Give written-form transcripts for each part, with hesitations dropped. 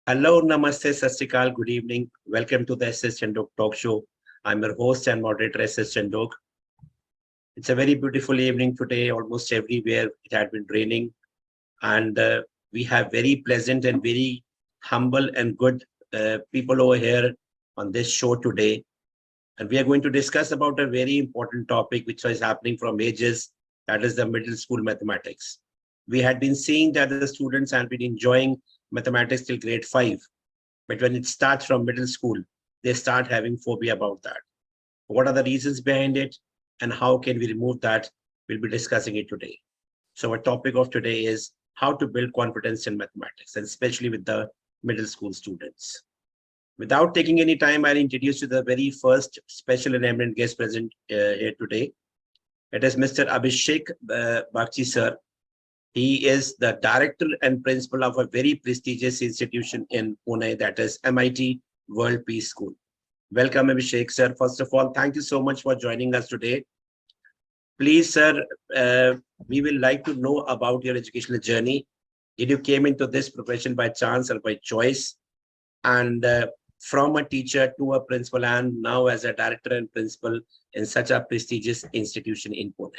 Hello, Namaste, Sastikal. Good evening. Welcome to the S.S.Chandhok talk show. I'm your host and moderator, S.S.Chandhok. It's a very beautiful evening today. Almost everywhere it had been raining, and we have very pleasant and very humble and good people over here on this show today. And we are going to discuss about a very important topic which is happening from ages, that is the middle school mathematics. We had been seeing that the students have been enjoying mathematics till grade 5. But when it starts from middle school, they start having phobia about that. What are the reasons behind it and how can we remove that? We'll be discussing it today. So our topic of today is how to build confidence in mathematics, and especially with the middle school students. Without taking any time, I'll introduce you the very first special and eminent guest present here today. It is Mr. Abhishek Bakshi sir. He is the director and principal of a very prestigious institution in Pune, that is MIT World Peace School. Welcome, Abhishek, sir. First of all, thank you so much for joining us today. Please, sir, we will like to know about your educational journey. Did you came into this profession by chance or by choice? And from a teacher to a principal and now as a director and principal in such a prestigious institution in Pune.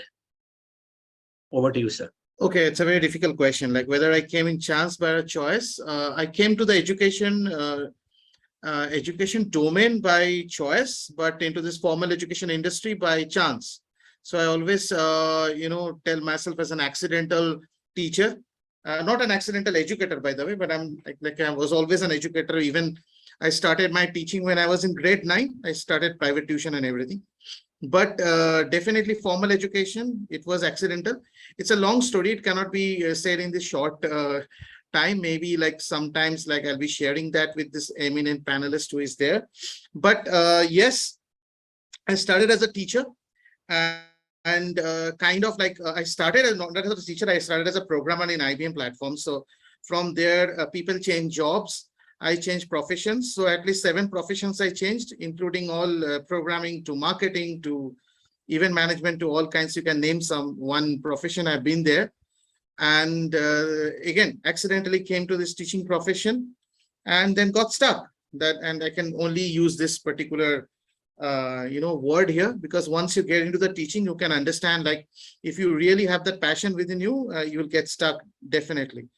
Over to you, sir. Okay, it's a very difficult question. Like whether I came in chance by a choice. I came to the education domain by choice, but into this formal education industry by chance. So I always, tell myself as an accidental teacher, not an accidental educator, by the way, but I'm like I was always an educator. Even I started my teaching when I was in grade 9. I started private tuition and everything. But definitely formal education, it was accidental. It's a long story. It cannot be said in this short time. Maybe like sometimes like I'll be sharing that with this eminent panelist who is there. But yes, I started as a teacher and kind of like I started as not as a teacher. I started as a programmer in IBM platform. So from there, people change jobs. I changed professions. So at least 7 professions I changed, including all programming to marketing to event management to all kinds. You can name some one profession. I've been there. And again, accidentally came to this teaching profession and then got stuck. And I can only use this particular word here, because once you get into the teaching, you can understand, like, if you really have that passion within you, you'll get stuck definitely.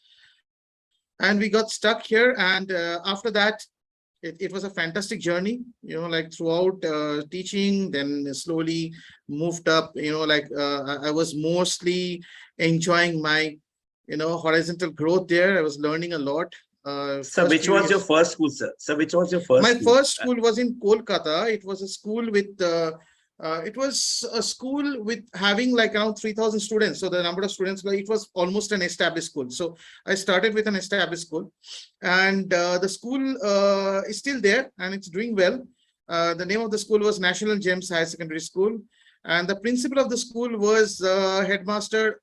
And we got stuck here. And after that, it was a fantastic journey, like throughout teaching, then slowly moved up, I was mostly enjoying my, horizontal growth there. I was learning a lot. So which was your first school, sir? So which was your first My school? first school was in Kolkata. It was a school with it was a school with having like around 3,000 students. So the number of students, like, it was almost an established school. So I started with an established school, and the school is still there and it's doing well. The name of the school was National Gems Higher Secondary School. And the principal of the school was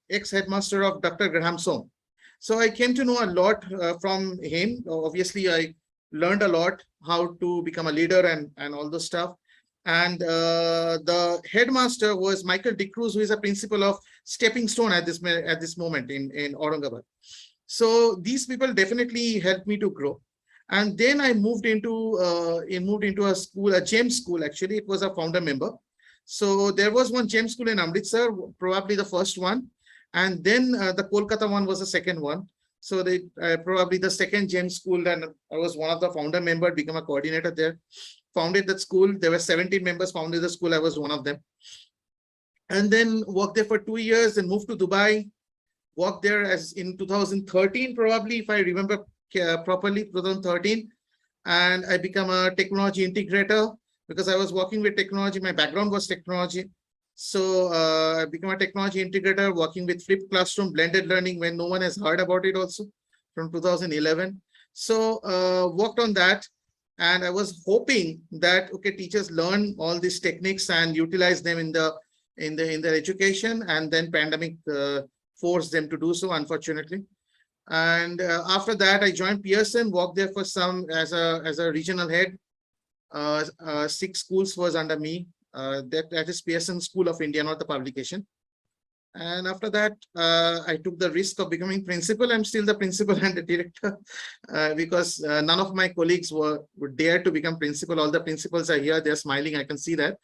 ex-headmaster of Dr. Graham Sohm. So I came to know a lot from him. Obviously, I learned a lot how to become a leader and all the stuff. And the headmaster was Michael D'Cruz, who is a principal of Stepping Stone at this moment in Aurangabad. So these people definitely helped me to grow. And then I moved into a school, a GEM school. Actually, it was a founder member. So there was one GEM school in Amritsar, probably the first one, and then the Kolkata one was the second one. So they probably the second GEM school, and I was one of the founder member, become a coordinator there. Founded that school. There were 17 members founded the school. I was one of them. And then worked there for 2 years and moved to Dubai. Worked there as in 2013, probably, if I remember properly, 2013. And I become a technology integrator because I was working with technology. My background was technology. So I became a technology integrator, working with flipped classroom, blended learning, when no one has heard about it also, from 2011. So worked on that. And I was hoping that, okay, teachers learn all these techniques and utilize them in their education, and then pandemic forced them to do so, unfortunately. And after that, I joined Pearson, worked there for some as a regional head. 6 schools was under me. That is Pearson School of India, not the publication. And after that, I took the risk of becoming principal. I'm still the principal and the director because none of my colleagues would dare to become principal. All the principals are here. They're smiling. I can see that.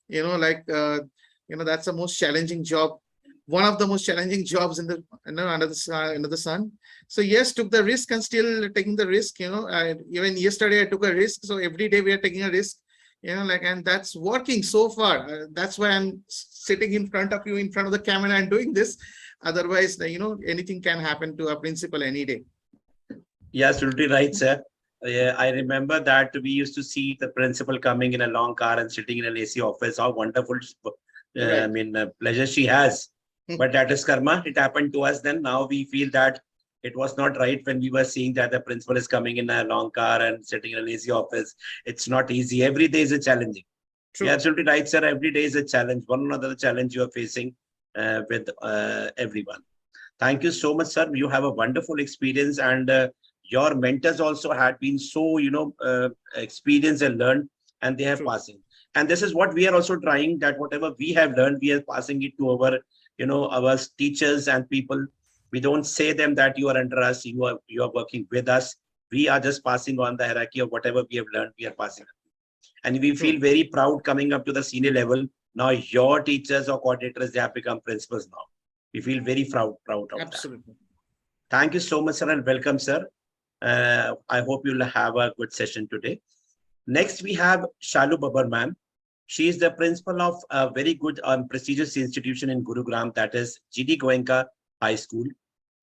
That's the most challenging job. One of the most challenging jobs in the under the sun. So yes, took the risk and still taking the risk. Even yesterday I took a risk. So every day we are taking a risk. And that's working so far. That's why I'm sitting in front of you, in front of the camera, and doing this. Otherwise, anything can happen to a principal any day. Yeah, absolutely right, sir. Yeah, I remember that we used to see the principal coming in a long car and sitting in an AC office. How wonderful, pleasure she has. But that is karma. It happened to us then. Now we feel that it was not right when we were seeing that the principal is coming in a long car and sitting in an AC office. It's not easy. Every day is a challenging. True. You're absolutely right, sir. Every day is a challenge. One another challenge you are facing with everyone. Thank you so much, sir. You have a wonderful experience, and your mentors also had been so, experienced and learned, and they have True. passing. And this is what we are also trying, that whatever we have learned, we are passing it to our teachers and people. We don't say them that you are under us, you are working with us. We are just passing on the hierarchy of whatever we have learned, we are passing on. And we feel very proud coming up to the senior level. Now your teachers or coordinators, they have become principals now. We feel very proud of Absolutely. that. Thank you so much, sir, and welcome, sir. I hope you'll have a good session today. Next, we have Shalu Babar, ma'am. She is the principal of a very good prestigious institution in Gurugram, that is G.D. Goenka High School.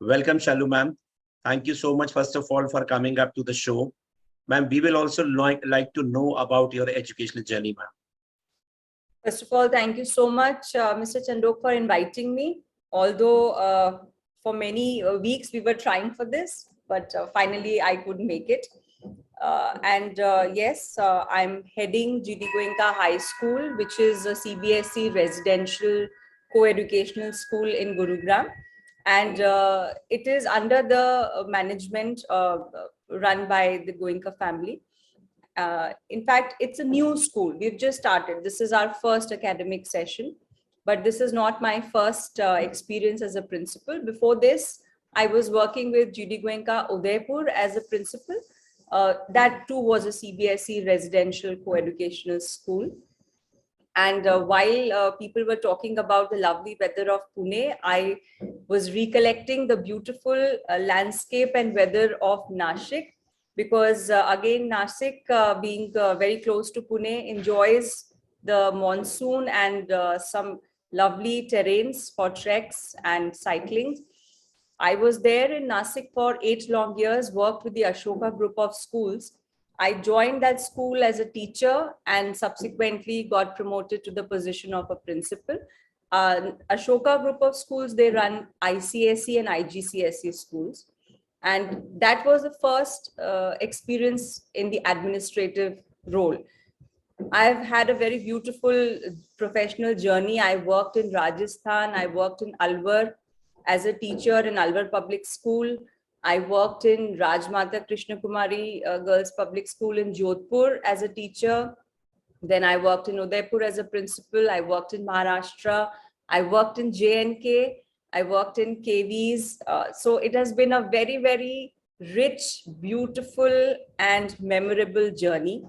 Welcome, Shalu, ma'am. Thank you so much, first of all, for coming up to the show. Ma'am, we will also like to know about your educational journey, ma'am. First of all, thank you so much, Mr. Chandhok, for inviting me. Although for many weeks we were trying for this, but finally I could make it. Yes, I'm heading G.D. Goenka High School, which is a CBSE residential co-educational school in Gurugram. And it is under the management run by the Goenka family. In fact, it's a new school. We've just started. This is our first academic session, but this is not my first experience as a principal. Before this, I was working with G.D. Goenka Udaipur as a principal. That too was a CBSE residential co-educational school. And while people were talking about the lovely weather of Pune, I was recollecting the beautiful landscape and weather of Nashik, because again, Nashik, being very close to Pune, enjoys the monsoon and some lovely terrains for treks and cycling. I was there in Nashik for 8 long years, worked with the Ashoka group of schools. I joined that school as a teacher and subsequently got promoted to the position of a principal. Ashoka group of schools, they run ICSE and IGCSE schools. And that was the first experience in the administrative role. I've had a very beautiful professional journey. I worked in Rajasthan. I worked in Alwar as a teacher in Alwar Public School. I worked in Rajmata Krishna Kumari Girls Public School in Jodhpur as a teacher. Then I worked in Udaipur as a principal. I worked in Maharashtra. I worked in JNK. I worked in KVs. So it has been a very, very rich, beautiful, and memorable journey.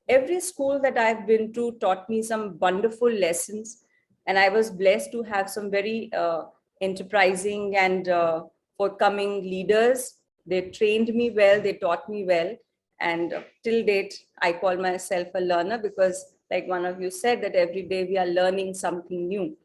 Every school that I've been to taught me some wonderful lessons. And I was blessed to have some very enterprising and forthcoming leaders. They trained me well, they taught me well. And till date, I call myself a learner because, like one of you said, that every day we are learning something new.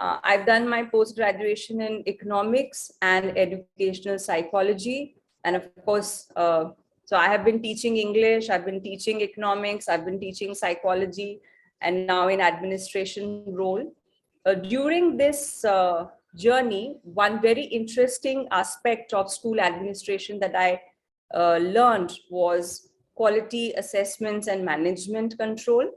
I've done my post-graduation in economics and educational psychology. And of course, so I have been teaching English, I've been teaching economics, I've been teaching psychology, and now in administration role. During this journey, one very interesting aspect of school administration that I learned was quality assessments and management control.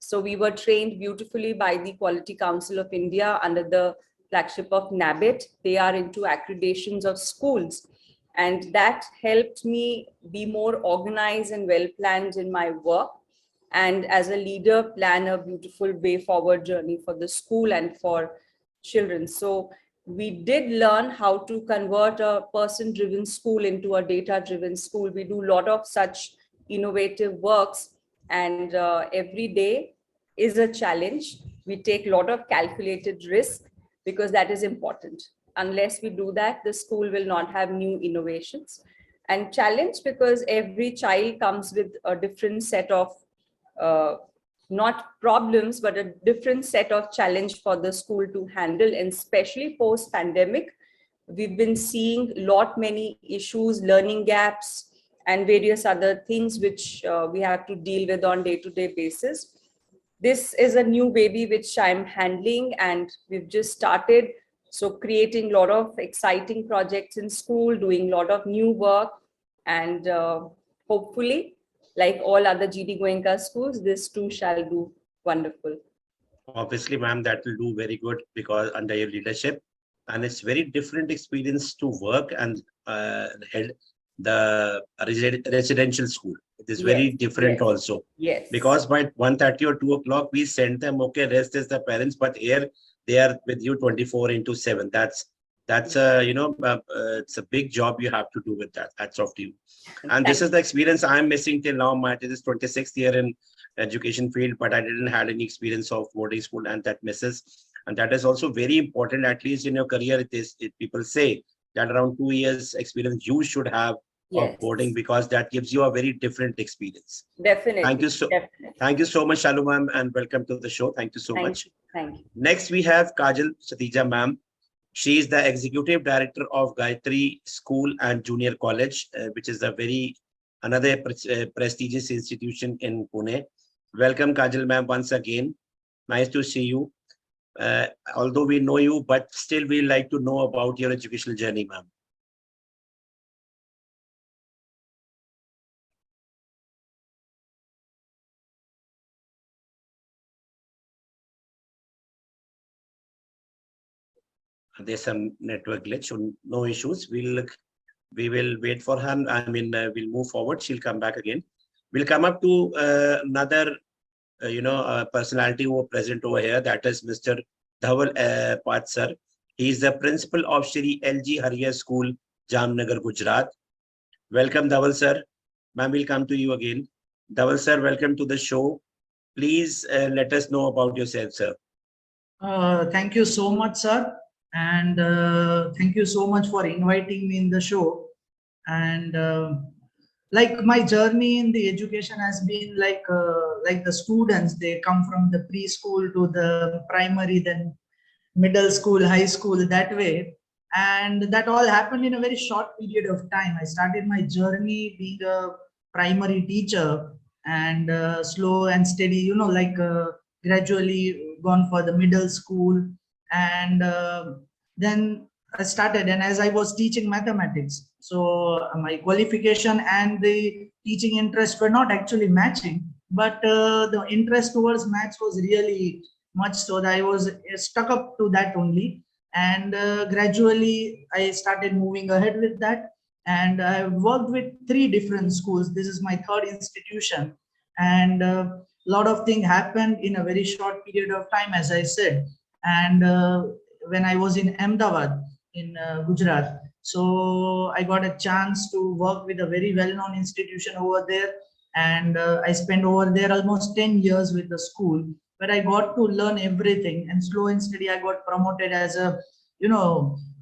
So we were trained beautifully by the Quality Council of India under the flagship of NABIT. They are into accreditations of schools. And that helped me be more organized and well-planned in my work. And as a leader, plan a beautiful way forward journey for the school and for children. So we did learn how to convert a person-driven school into a data-driven school. We do a lot of such innovative works, and every day is a challenge. We take a lot of calculated risk because that is important. Unless we do that, the school will not have new innovations. And challenge because every child comes with a different set of uh, not problems, but a different set of challenge for the school to handle. And especially post pandemic, we've been seeing lot many issues, learning gaps, and various other things which we have to deal with on day-to-day basis. This is a new baby which I'm handling, and we've just started. So creating a lot of exciting projects in school, doing a lot of new work, and hopefully, like all other GD Goenka schools, this too shall do wonderful. Obviously, ma'am, that will do very good because under your leadership, and it's very different experience to work and head the residential school. It is very Yes, different yes, also yes. because by 1:30 or 2 o'clock we send them, okay, rest is the parents, but here they are with you 24/7. That's a it's a big job you have to do with that. Hats off to you. And this Thank is the experience I'm missing till now. This is 26th year in education field, but I didn't had any experience of boarding school, and that misses. And that is also very important, at least in your career. People say that around 2 years experience you should have of Yes, boarding, because that gives you a very different experience. Thank definitely, you so definitely. thank you so much, Shalu ma'am, and welcome to the show. Thank you so Thank much. you, thank you. Next, we have Kajal Satija ma'am. She is the executive director of Gayatri School and Junior College, which is a very another prestigious institution in Pune. Welcome, Kajal ma'am, once again. Nice to see you. Although we know you, but still we like to know about your educational journey, ma'am. There's some network glitch, so no issues. We will wait for her. I mean, we'll move forward. She'll come back again. We'll come up to another, personality who are present over here. That is Mr. Dhaval Pat sir. He is the principal of Shri LG Hariya School, Jamnagar, Gujarat. Welcome, Dhaval sir. Ma'am, we'll come to you again. Dhaval sir, welcome to the show. Please let us know about yourself, sir. Thank you so much, sir. And thank you so much for inviting me in the show. And like my journey in the education has been like the students, they come from the preschool to the primary, then middle school, high school, that way. And that all happened in a very short period of time. I started my journey being a primary teacher, and slow and steady, gradually gone for the middle school. And then I started, and as I was teaching mathematics, so my qualification and the teaching interest were not actually matching, but the interest towards maths was really much, so that I was stuck up to that only. And gradually I started moving ahead with that. And I worked with 3 different schools. This is my third institution. And a lot of things happened in a very short period of time, as I said. And when I was in Ahmedabad in Gujarat, so I got a chance to work with a very well-known institution over there. And I spent over there almost 10 years with the school, but I got to learn everything. And slow and steady, I got promoted as a,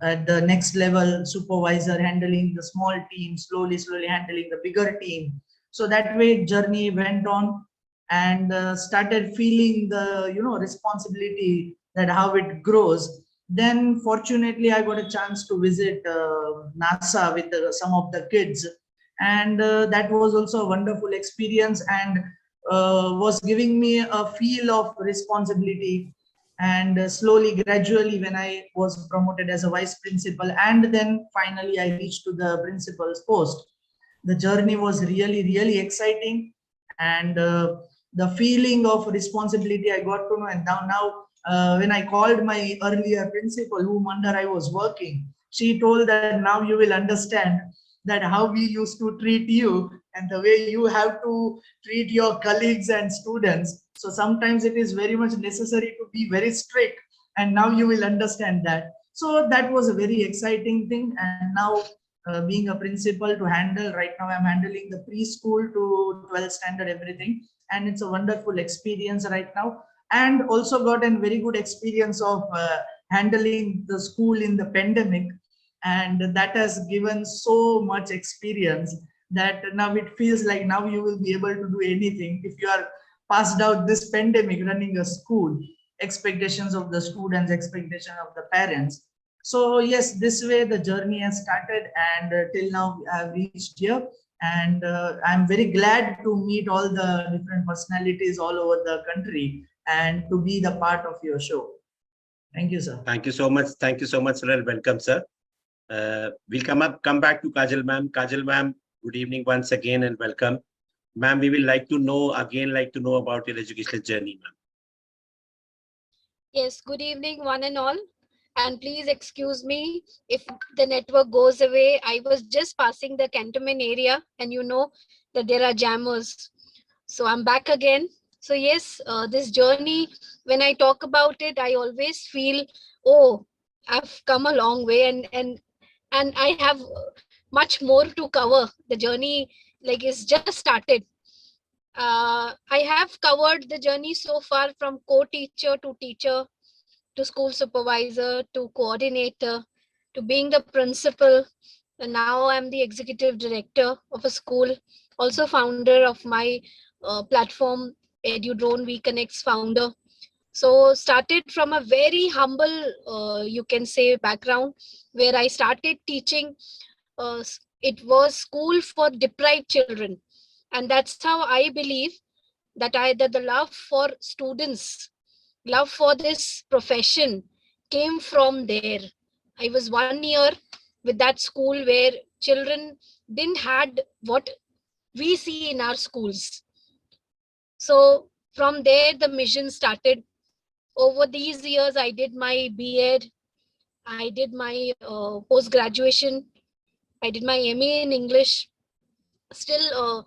at the next level supervisor, handling the small team, slowly handling the bigger team. So that way journey went on, and started feeling the, responsibility, that how it grows. Then fortunately, I got a chance to visit NASA with some of the kids. And that was also a wonderful experience, and was giving me a feel of responsibility. And slowly, gradually, when I was promoted as a vice principal, and then finally I reached to the principal's post, the journey was really exciting. And the feeling of responsibility I got to know. And now when I called my earlier principal, whom under I was working, she told that now you will understand that how we used to treat you, and the way you have to treat your colleagues and students. So sometimes it is very much necessary to be very strict, and now you will understand that. So that was a very exciting thing. And now being a principal to handle, right now I'm handling the preschool to 12th standard, everything. And it's a wonderful experience right now. And also got a very good experience of handling the school in the pandemic. And that has given so much experience that now it feels like now you will be able to do anything. If you are passed out this pandemic running a school, expectations of the students, expectation of the parents. So yes, this way the journey has started, and till now I've reached here. And I'm very glad to meet all the different personalities all over the country and to be the part of your show. Thank you, sir. Thank you so much. Thank you so much, sir. Welcome, sir. We'll come back to Kajal ma'am. Kajal ma'am, good evening once again and welcome. Ma'am, we will like to know about your educational journey, ma'am. Yes, good evening, one and all. And please excuse me if the network goes away. I was just passing the cantonment area, and you know that there are jammers. So I'm back again. So yes, this journey, when I talk about it, I always feel, oh, I've come a long way, and I have much more to cover. The journey like is just started. I have covered the journey so far from co-teacher to teacher to school supervisor to coordinator to being the principal. And now I'm the executive director of a school, also founder of my platform, EduDrone We Connects founder. So started from a very humble, you can say, background where I started teaching. It was school for deprived children, and that's how I believe that the love for students, love for this profession came from there. I was 1 year with that school where children didn't had what we see in our schools. So from there the mission started. Over these years I did my B.Ed, I did my post graduation, I did my MA in English, still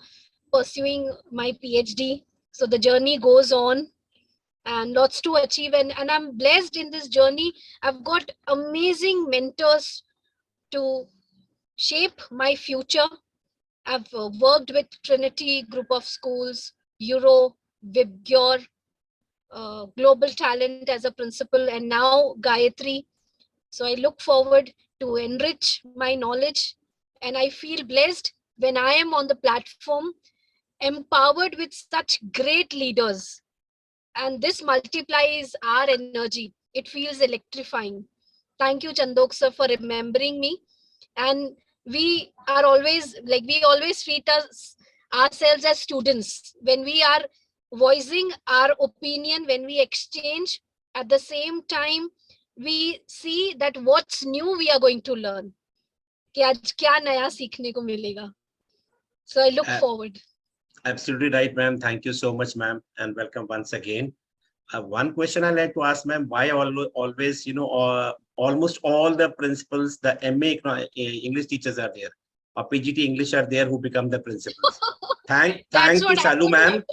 pursuing my PhD. So the journey goes on and lots to achieve, and I'm blessed in this journey. I've got amazing mentors to shape my future. I've worked with Trinity group of schools, Euro, Vibgyor, Global Talent as a principal, and now Gayatri. So I look forward to enrich my knowledge, and I feel blessed when I am on the platform empowered with such great leaders, and this multiplies our energy. It feels electrifying. Thank you, Chandok sir, for remembering me. And we are always like, we always treat ourselves as students when we are voicing our opinion, when we exchange. At the same time, we see that what's new we are going to learn. कि आज क्या नया सीखने को मिलेगा. So I look forward. Absolutely right, ma'am. Thank you so much, ma'am, and welcome once again. One question I like to ask, ma'am: why always, almost all the principals, the MA English teachers are there, or PGT English are there who become the principals? Thanks to Shalu, ma'am.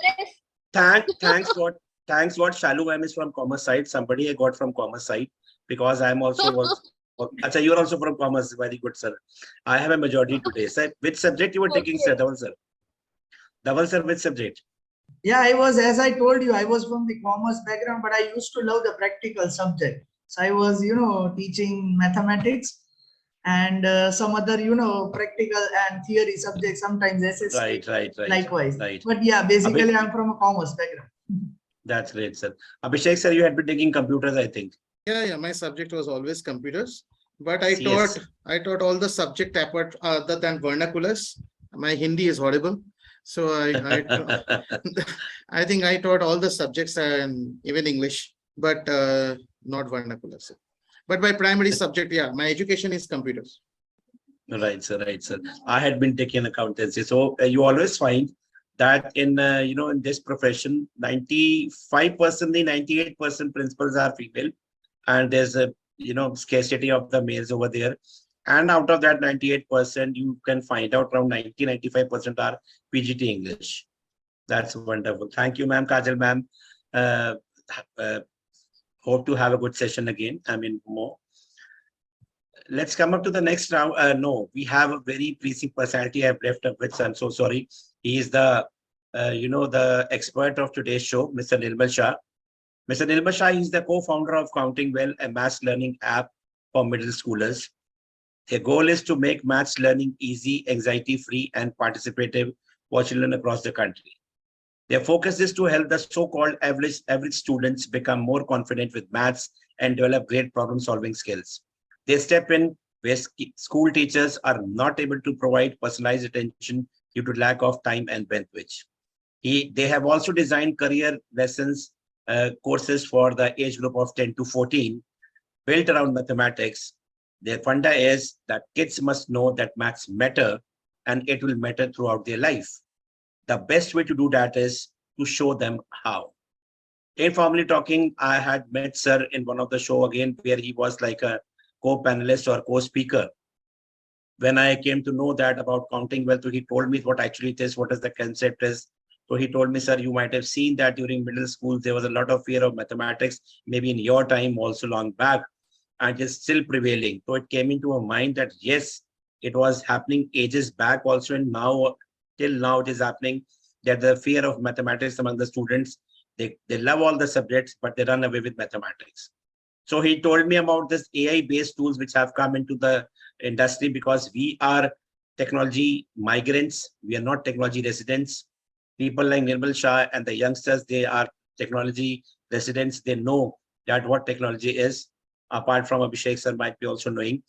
Thanks God, Shalu ma'am is from commerce side. Somebody I got from commerce side, because I'm also. Acha, you're also from commerce. Very good, sir. I have a majority today. Sir, which subject you were taking, sir? Dhaval sir. Dhaval sir, which subject? Yeah, I was, as I told you, I was from the commerce background, but I used to love the practical subject. So I was, teaching mathematics and some other, practical and theory subjects, sometimes SSC. Right. Likewise. Right. But yeah, basically I'm from a commerce background. That's great, sir. Abhishek sir, you had been taking computers, I think. Yeah. My subject was always computers, but I taught all the subject apart other than vernaculars. My Hindi is horrible. So I think I taught all the subjects and even English, but not vernaculars. But my primary subject, yeah, my education is computers. Right, sir. I had been taking accountancy. So you always find that in this profession, 95%, 98% principals are female, and there's a scarcity of the males over there. And out of that 98%, you can find out around 90-95% are PGT English. That's wonderful. Thank you, ma'am. Kajal ma'am. Hope to have a good session again. I mean, more. Let's come up to the next round. No, we have a very pleasing personality I've left up with. So I'm so sorry. He is the, the expert of today's show, Mr. Nirmal Shah. Mr. Nirmal Shah is the co-founder of Counting Well, a maths learning app for middle schoolers. Their goal is to make maths learning easy, anxiety-free, and participative for children across the country. Their focus is to help the so-called average students become more confident with maths and develop great problem-solving skills. They step in where school teachers are not able to provide personalized attention due to lack of time and bandwidth. They have also designed career lessons courses for the age group of 10 to 14 built around mathematics. Their funda is that kids must know that maths matter and it will matter throughout their life. The best way to do that is to show them how. Informally talking, I had met Sir in one of the show again where he was like a co-panelist or co-speaker. When I came to know that about Counting Well, so he told me what actually it is, what is the concept is. So he told me, sir, you might have seen that during middle school, there was a lot of fear of mathematics, maybe in your time also long back, and it's still prevailing. So it came into a mind that yes, it was happening ages back also, and now, till now it is happening, that the fear of mathematics among the students, they love all the subjects, but they run away with mathematics. So he told me about this AI-based tools which have come into the industry because we are technology migrants. We are not technology residents. People like Nirmal Shah and the youngsters, they are technology residents. They know that what technology is. Apart from Abhishek sir might be also knowing.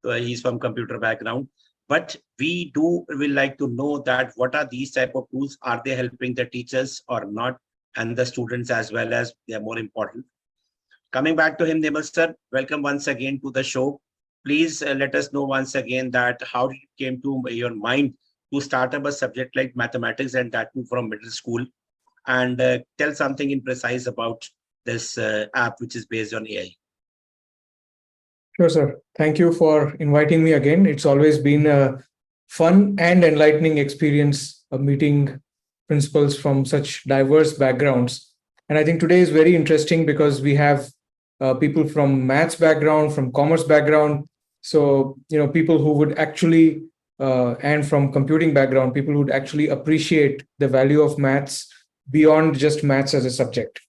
So he's from computer background. But we will like to know that what are these type of tools? Are they helping the teachers or not? And the students as well, as they are more important. Coming back to him, Nirmal sir, welcome once again to the show. Please let us know once again that how it came to your mind to start up a subject like mathematics, and that too from middle school, and tell something in precise about this app which is based on AI. Sure, sir. Thank you for inviting me again. It's always been a fun and enlightening experience of meeting principals from such diverse backgrounds. And I think today is very interesting because we have people from maths background, from commerce background. So, people who would actually, and from computing background, people who would actually appreciate the value of maths beyond just maths as a subject.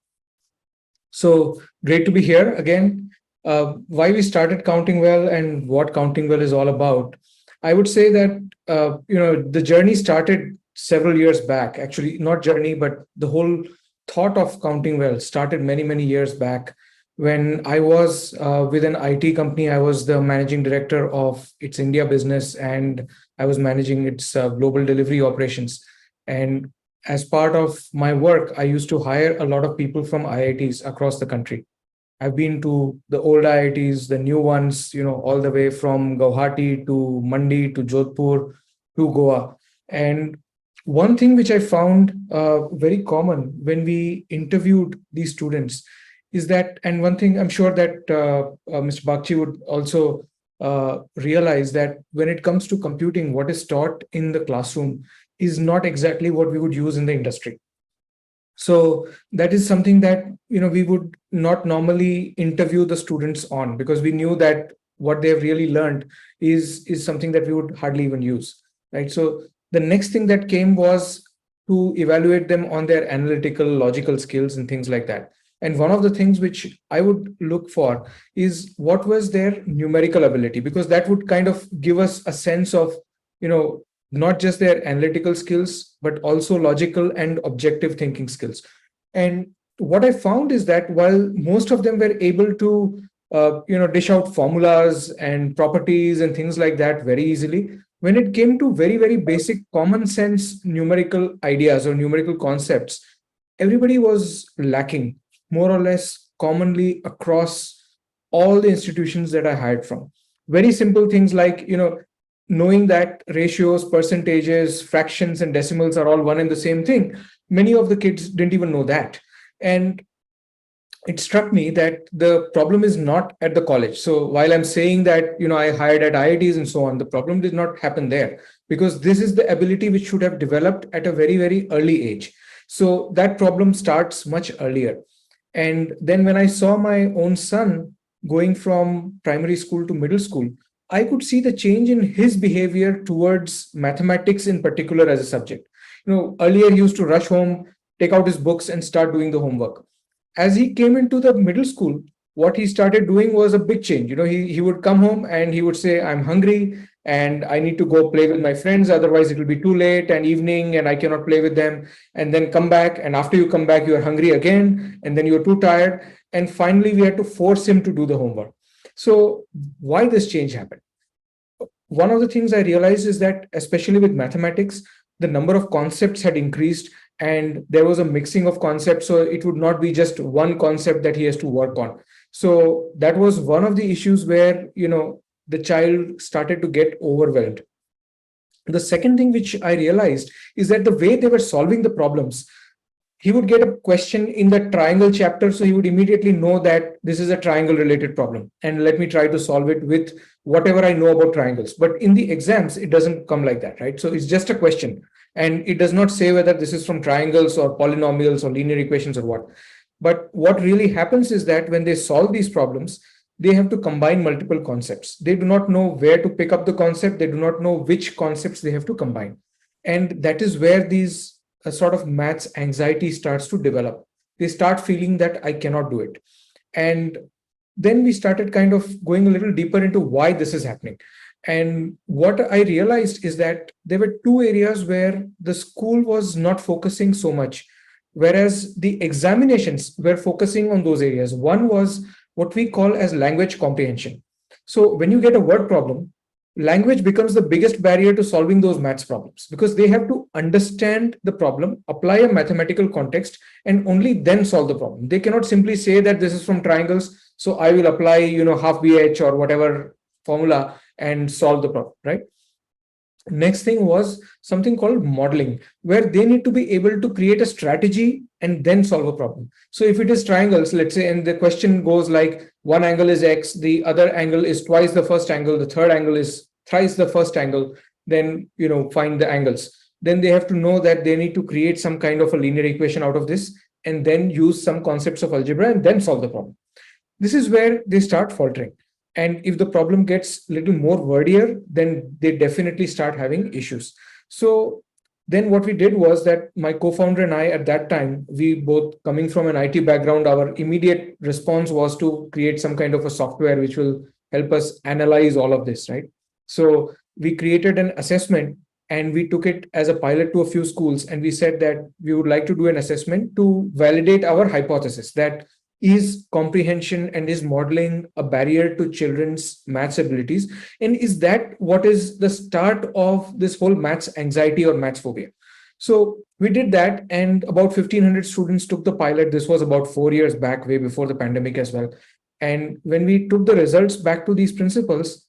So great to be here again. Why we started Counting Well and what Counting Well is all about. I would say that, the journey started several years back. Actually, not journey, but the whole thought of Counting Well started many, many years back when I was with an IT company. I was the managing director of its India business, and I was managing its global delivery operations. And as part of my work, I used to hire a lot of people from IITs across the country. I've been to the old IITs, the new ones, all the way from Guwahati to Mandi to Jodhpur to Goa. And one thing which I found very common when we interviewed these students is that, and one thing I'm sure that Mr. Bakchi would also realize, that when it comes to computing, what is taught in the classroom is not exactly what we would use in the industry. So that is something that, we would not normally interview the students on, because we knew that what they've really learned is something that we would hardly even use, right? So the next thing that came was to evaluate them on their analytical, logical skills and things like that. And one of the things which I would look for is what was their numerical ability, because that would kind of give us a sense of, not just their analytical skills, but also logical and objective thinking skills. And what I found is that while most of them were able to, dish out formulas and properties and things like that very easily, when it came to very, very basic common sense numerical ideas or numerical concepts, everybody was lacking more or less commonly across all the institutions that I hired from. Very simple things like, knowing that ratios, percentages, fractions, and decimals are all one and the same thing. Many of the kids didn't even know that. And it struck me that the problem is not at the college. So while I'm saying that, I hired at IITs and so on, the problem did not happen there, because this is the ability which should have developed at a very, very early age. So that problem starts much earlier. And then when I saw my own son going from primary school to middle school, I could see the change in his behavior towards mathematics in particular as a subject. Earlier he used to rush home, take out his books and start doing the homework. As he came into the middle school, what he started doing was a big change. He would come home and he would say, I'm hungry and I need to go play with my friends. Otherwise, it will be too late and evening and I cannot play with them. And then come back. And after you come back, you are hungry again. And then you're too tired. And finally, we had to force him to do the homework. So why this change happened? One of the things I realized is that, especially with mathematics, the number of concepts had increased and there was a mixing of concepts. So it would not be just one concept that he has to work on. So that was one of the issues where, the child started to get overwhelmed. The second thing which I realized is that the way they were solving the problems, he would get a question in the triangle chapter. So he would immediately know that this is a triangle related problem. And let me try to solve it with whatever I know about triangles. But in the exams, it doesn't come like that, right? So it's just a question. And it does not say whether this is from triangles or polynomials or linear equations or what. But what really happens is that when they solve these problems, they have to combine multiple concepts. They do not know where to pick up the concept. They do not know which concepts they have to combine. And that is where these a sort of maths anxiety starts to develop. They start feeling that I cannot do it. And then we started kind of going a little deeper into why this is happening. And what I realized is that there were two areas where the school was not focusing so much, whereas the examinations were focusing on those areas. One was what we call as language comprehension. So when you get a word problem, language becomes the biggest barrier to solving those maths problems because they have to understand the problem, apply a mathematical context, and only then solve the problem. They cannot simply say that this is from triangles, so I will apply, half BH or whatever formula and solve the problem, right? Next thing was something called modeling, where they need to be able to create a strategy and then solve a problem. So if it is triangles, let's say, and the question goes like one angle is X, the other angle is twice the first angle, the third angle is thrice the first angle, then, find the angles. Then they have to know that they need to create some kind of a linear equation out of this and then use some concepts of algebra and then solve the problem. This is where they start faltering. And if the problem gets a little more wordier, then they definitely start having issues. So then what we did was that my co-founder and I at that time, we both coming from an IT background, our immediate response was to create some kind of a software which will help us analyze all of this, right? So we created an assessment and we took it as a pilot to a few schools. And we said that we would like to do an assessment to validate our hypothesis that is comprehension and is modeling a barrier to children's maths abilities? And is that what is the start of this whole maths anxiety or maths phobia? So we did that, and about 1,500 students took the pilot. This was about 4 years back, way before the pandemic as well. And when we took the results back to these principals,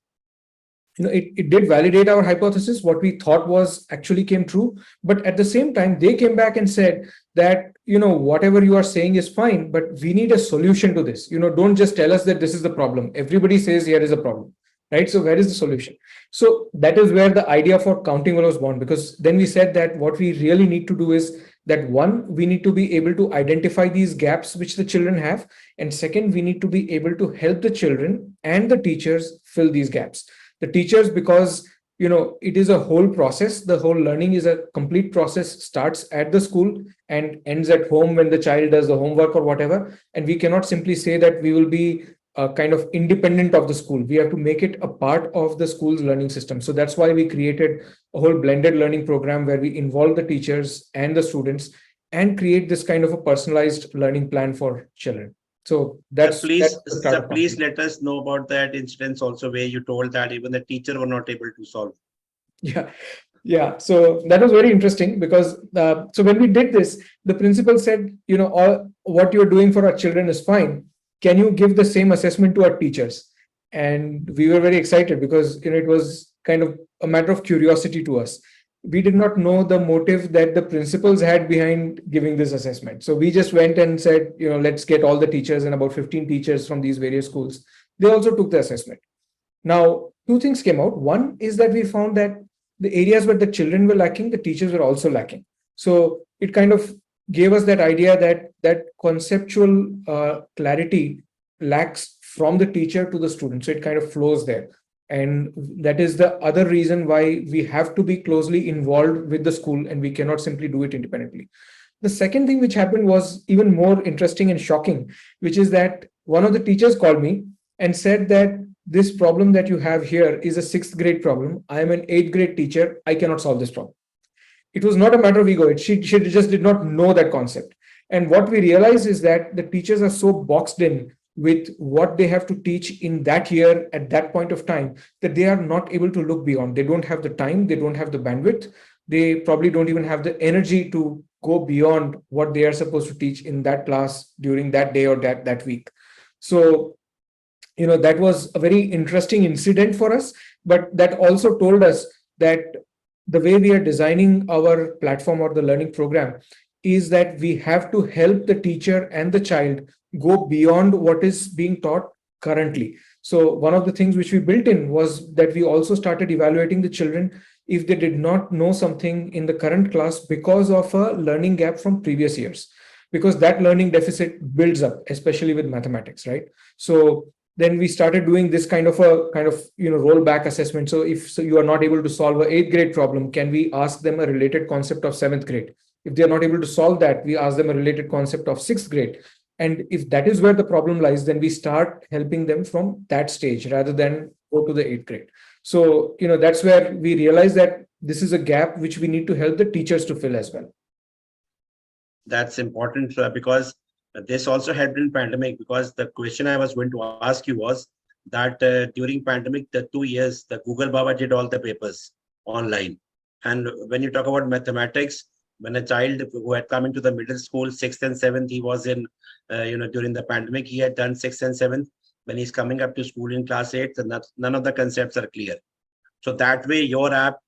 it did validate our hypothesis. What we thought was actually came true. But at the same time, they came back and said that, whatever you are saying is fine, but we need a solution to this. Don't just tell us that this is the problem. Everybody says here is a problem, right? So where is the solution? So that is where the idea for Counting Well was born, because then we said that what we really need to do is that one, we need to be able to identify these gaps which the children have. And second, we need to be able to help the children and the teachers fill these gaps. The teachers, because it is a whole process. The whole learning is a complete process, starts at the school and ends at home when the child does the homework or whatever. And we cannot simply say that we will be kind of independent of the school. We have to make it a part of the school's learning system. So that's why we created a whole blended learning program where we involve the teachers and the students and create this kind of a personalized learning plan for children. So that's please let us know about that incident also, where you told that even the teacher were not able to solve. Yeah. So that was very interesting because so when we did this, the principal said, all what you're doing for our children is fine. Can you give the same assessment to our teachers? And we were very excited because it was kind of a matter of curiosity to us. We did not know the motive that the principals had behind giving this assessment. So we just went and said, let's get all the teachers, and about 15 teachers from these various schools. They also took the assessment. Now, two things came out. One is that we found that the areas where the children were lacking, the teachers were also lacking. So it kind of gave us that idea that that conceptual clarity lacks from the teacher to the student. So it kind of flows there. And that is the other reason why we have to be closely involved with the school and we cannot simply do it independently. The second thing which happened was even more interesting and shocking, which is that one of the teachers called me and said that this problem that you have here is a sixth grade problem. I am an eighth grade teacher. I cannot solve this problem. It was not a matter of ego. She just did not know that concept. And what we realize is that the teachers are so boxed in with what they have to teach in that year at that point of time that they are not able to look beyond. They don't have the time, they don't have the bandwidth, they probably don't even have the energy to go beyond what they are supposed to teach in that class during that day or that week. So that was a very interesting incident for us, but that also told us that the way we are designing our platform or the learning program is that we have to help the teacher and the child go beyond what is being taught currently. So one of the things which we built in was that we also started evaluating the children if they did not know something in the current class because of a learning gap from previous years, because that learning deficit builds up, especially with mathematics, right? So then we started doing this kind of rollback assessment. So if you are not able to solve an eighth grade problem, can we ask them a related concept of seventh grade? If they are not able to solve that, we ask them a related concept of sixth grade. And if that is where the problem lies, then we start helping them from that stage rather than go to the eighth grade. So that's where we realize that this is a gap which we need to help the teachers to fill as well. That's important because this also helped in pandemic, because the question I was going to ask you was that during pandemic, the 2 years, the Google Baba did all the papers online. And when you talk about mathematics, when a child who had come into the middle school, 6th and 7th, he was in, during the pandemic, he had done 6th and 7th. When he's coming up to school in class 8, then none of the concepts are clear. So that way, your app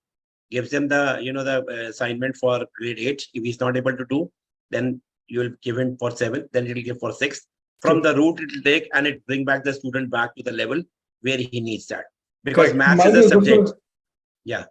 gives him the, the assignment for grade 8. If he's not able to do, then you will give him for 7th, then it will give for 6th. From the route it will take, and it bring back the student back to the level where he needs that. Because maths is a subject. Yeah.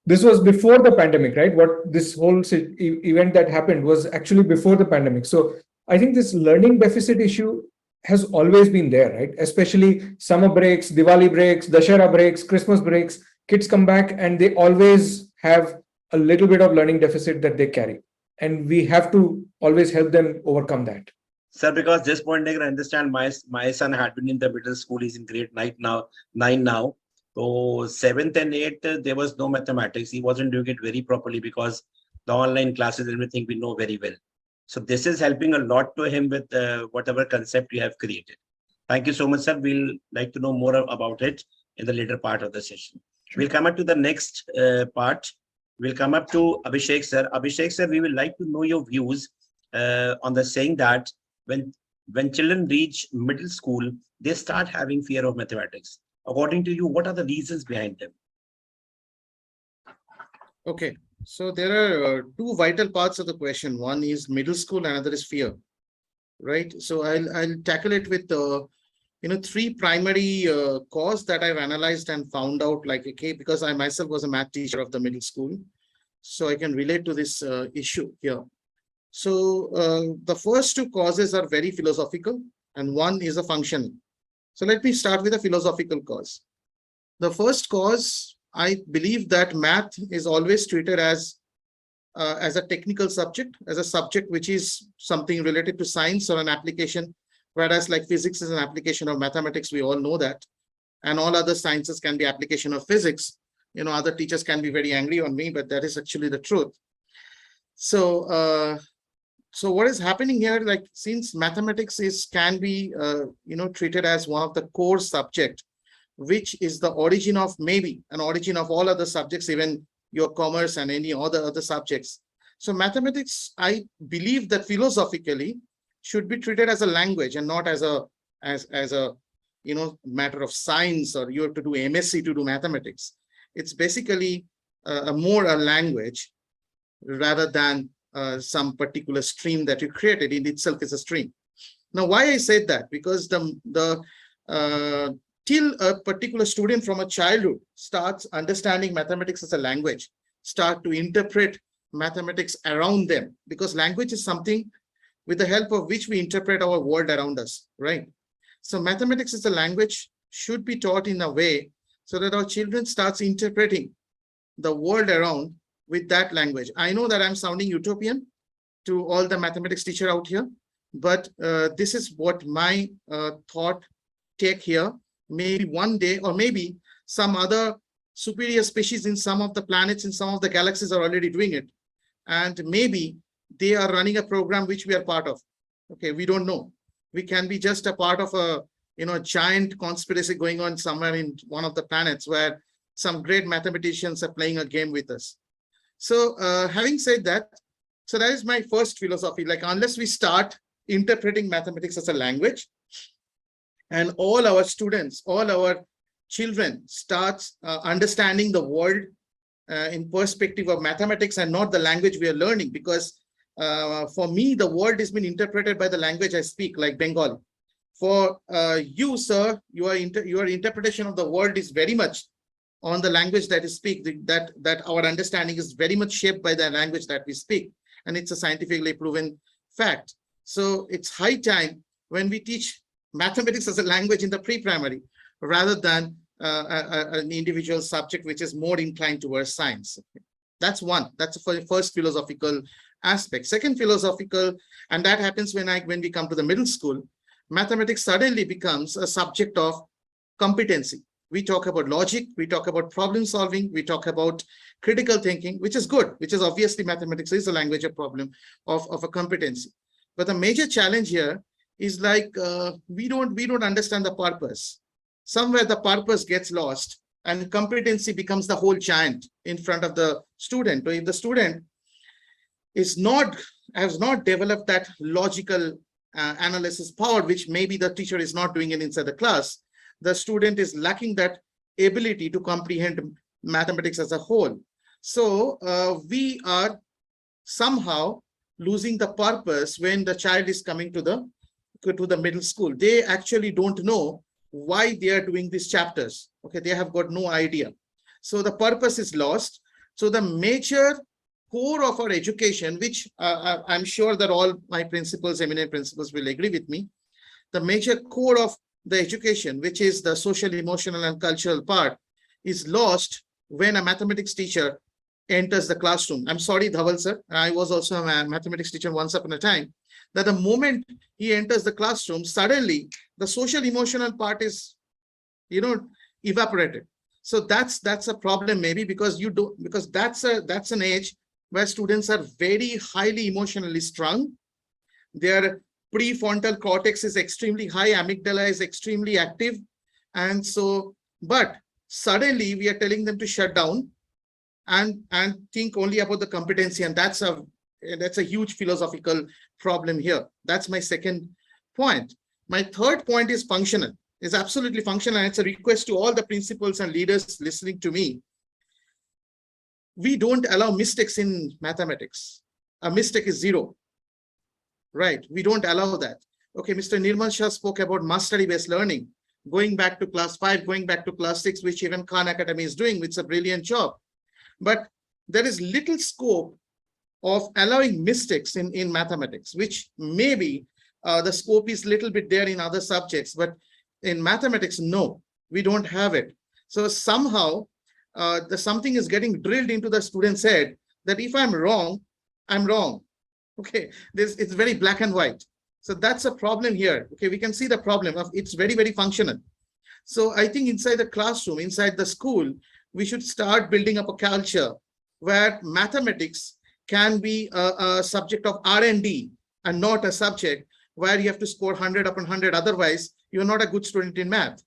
This was before the pandemic, right? What this whole event that happened was actually before the pandemic. So I think this learning deficit issue has always been there, right? Especially summer breaks, Diwali breaks, Dashera breaks, Christmas breaks. Kids come back and they always have a little bit of learning deficit that they carry. And we have to always help them overcome that. Sir, because this point I understand, my son had been in the middle school, he's in grade 9 now. So 7th and 8th, there was no mathematics. He wasn't doing it very properly because the online classes, everything we know very well. So this is helping a lot to him with whatever concept you have created. Thank you so much, sir. We'll like to know more about it in the later part of the session. Sure. We'll come up to the next part. We'll come up to Abhishek, sir. Abhishek, sir, we would like to know your views on the saying that when children reach middle school, they start having fear of mathematics. According to you, what are the reasons behind them? Okay, so there are two vital parts of the question. One is middle school, another is fear, right? So I'll tackle it with three primary cause that I've analyzed and found out, like, okay, because I myself was a math teacher of the middle school, so I can relate to this issue here. So the first two causes are very philosophical, and one is a functional. So let me start with a philosophical cause. The first cause, I believe that math is always treated as a technical subject, as a subject which is something related to science or an application, whereas like physics is an application of mathematics, we all know that, and all other sciences can be application of physics. Other teachers can be very angry on me, but that is actually the truth. So so what is happening here, like, since mathematics can be treated as one of the core subject, which is the origin of all other subjects, even your commerce and any other subjects. So mathematics, I believe that philosophically should be treated as a language and not as a matter of science, or you have to do MSc to do mathematics. It's basically more a language rather than some particular stream that you created. In itself is a stream. Now, why I said that? Because till a particular student from a childhood starts understanding mathematics as a language, start to interpret mathematics around them, because language is something with the help of which we interpret our world around us, right? So mathematics is a language should be taught in a way so that our children starts interpreting the world around with that language. I know that I'm sounding utopian to all the mathematics teacher out here, but this is what my thought take here. Maybe one day, or maybe some other superior species in some of the planets, in some of the galaxies are already doing it. And maybe they are running a program which we are part of. Okay, we don't know. We can be just a part of a giant conspiracy going on somewhere in one of the planets where some great mathematicians are playing a game with us. So having said that, so that is my first philosophy. Like, unless we start interpreting mathematics as a language, and all our students, all our children starts understanding the world in perspective of mathematics and not the language we are learning, because for me, the world has been interpreted by the language I speak, like Bengali. For you, sir, your interpretation of the world is very much on the language that you speak, that our understanding is very much shaped by the language that we speak. And it's a scientifically proven fact. So it's high time when we teach mathematics as a language in the pre-primary, rather than an individual subject which is more inclined towards science. That's one. That's the first philosophical aspect. Second philosophical, and that happens when we come to the middle school, mathematics suddenly becomes a subject of competency. We talk about logic, we talk about problem solving, we talk about critical thinking, which is good, which is obviously mathematics is a language of problem of a competency. But the major challenge here is like we don't understand the purpose. Somewhere the purpose gets lost and competency becomes the whole giant in front of the student. But if the student has not developed that logical analysis power, which maybe the teacher is not doing it inside the class, the student is lacking that ability to comprehend mathematics as a whole. So we are somehow losing the purpose when the child is coming to the middle school. They actually don't know why they are doing these chapters. Okay, they have got no idea. So the purpose is lost. So the major core of our education, which I'm sure that all my principals, eminent principals will agree with me, the major core of the education, which is the social, emotional, and cultural part, is lost when a mathematics teacher enters the classroom. I'm sorry, Dhaval sir, I was also a mathematics teacher once upon a time, that the moment he enters the classroom, suddenly the social, emotional part is, evaporated. So that's a problem, maybe, because that's an age where students are very highly emotionally strung. Their prefrontal cortex is extremely high, amygdala is extremely active. And so, but suddenly we are telling them to shut down and think only about the competency. And that's a huge philosophical problem here. That's my second point. My third point is functional. It's absolutely functional. And it's a request to all the principals and leaders listening to me. We don't allow mistakes in mathematics. A mistake is zero. Right, we don't allow that. Okay, Mr. Nirmal Shah spoke about mastery-based learning, going back to class 5, going back to class 6, which even Khan Academy is doing, which is a brilliant job. But there is little scope of allowing mistakes in mathematics, which maybe the scope is a little bit there in other subjects, but in mathematics, no, we don't have it. So somehow something is getting drilled into the student's head that if I'm wrong, I'm wrong. Okay, it's very black and white. So that's a problem here. Okay, we can see the problem of it's very, very functional. So I think inside the classroom, inside the school, we should start building up a culture where mathematics can be a subject of R&D and not a subject where you have to score 100 upon 100. Otherwise, you're not a good student in math,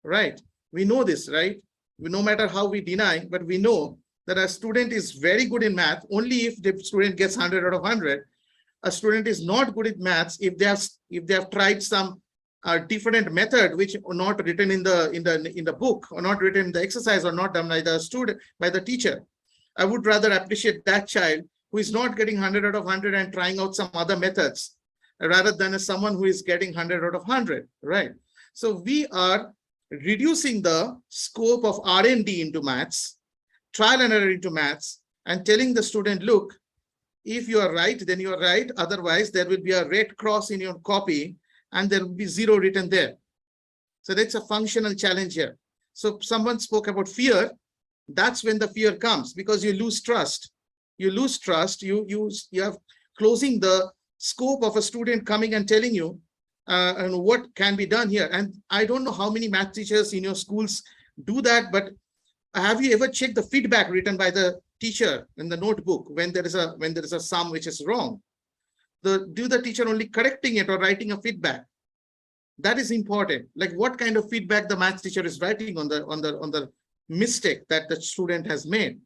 right? We know this, right? No matter how we deny, but we know that a student is very good in math only if the student gets 100 out of 100. A student is not good at maths if they have tried some different method which are not written in the book, or not written in the exercise, or not done by the teacher. I would rather appreciate that child who is not getting 100 out of 100 and trying out some other methods, rather than someone who is getting 100 out of 100, right? So we are reducing the scope of R&D into maths, trial and error into maths, and telling the student, look, If you are right, then you are right. Otherwise, there will be a red cross in your copy and there will be 0 written there. So that's a functional challenge here. So someone spoke about fear. That's when the fear comes, because you lose trust. You lose trust. You have closing the scope of a student coming and telling you and what can be done here. And I don't know how many math teachers in your schools do that, but have you ever checked the feedback written by the teacher in the notebook when there is a sum which is wrong? Do the teacher only correcting it or writing a feedback? That is important. Like what kind of feedback the math teacher is writing on the mistake that the student has made.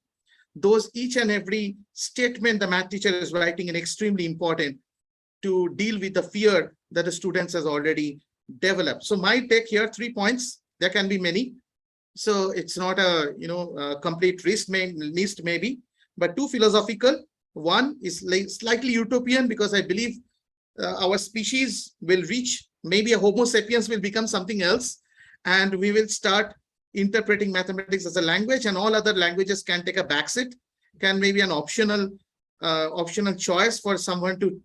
Those each and every statement the math teacher is writing is extremely important to deal with the fear that the students has already developed. So my take here, 3 points. There can be many. So it's not a a complete list maybe, but 2 philosophical. One is like slightly utopian, because I believe our species will reach, maybe a Homo sapiens will become something else, and we will start interpreting mathematics as a language, and all other languages can take a backseat, can maybe an optional choice for someone to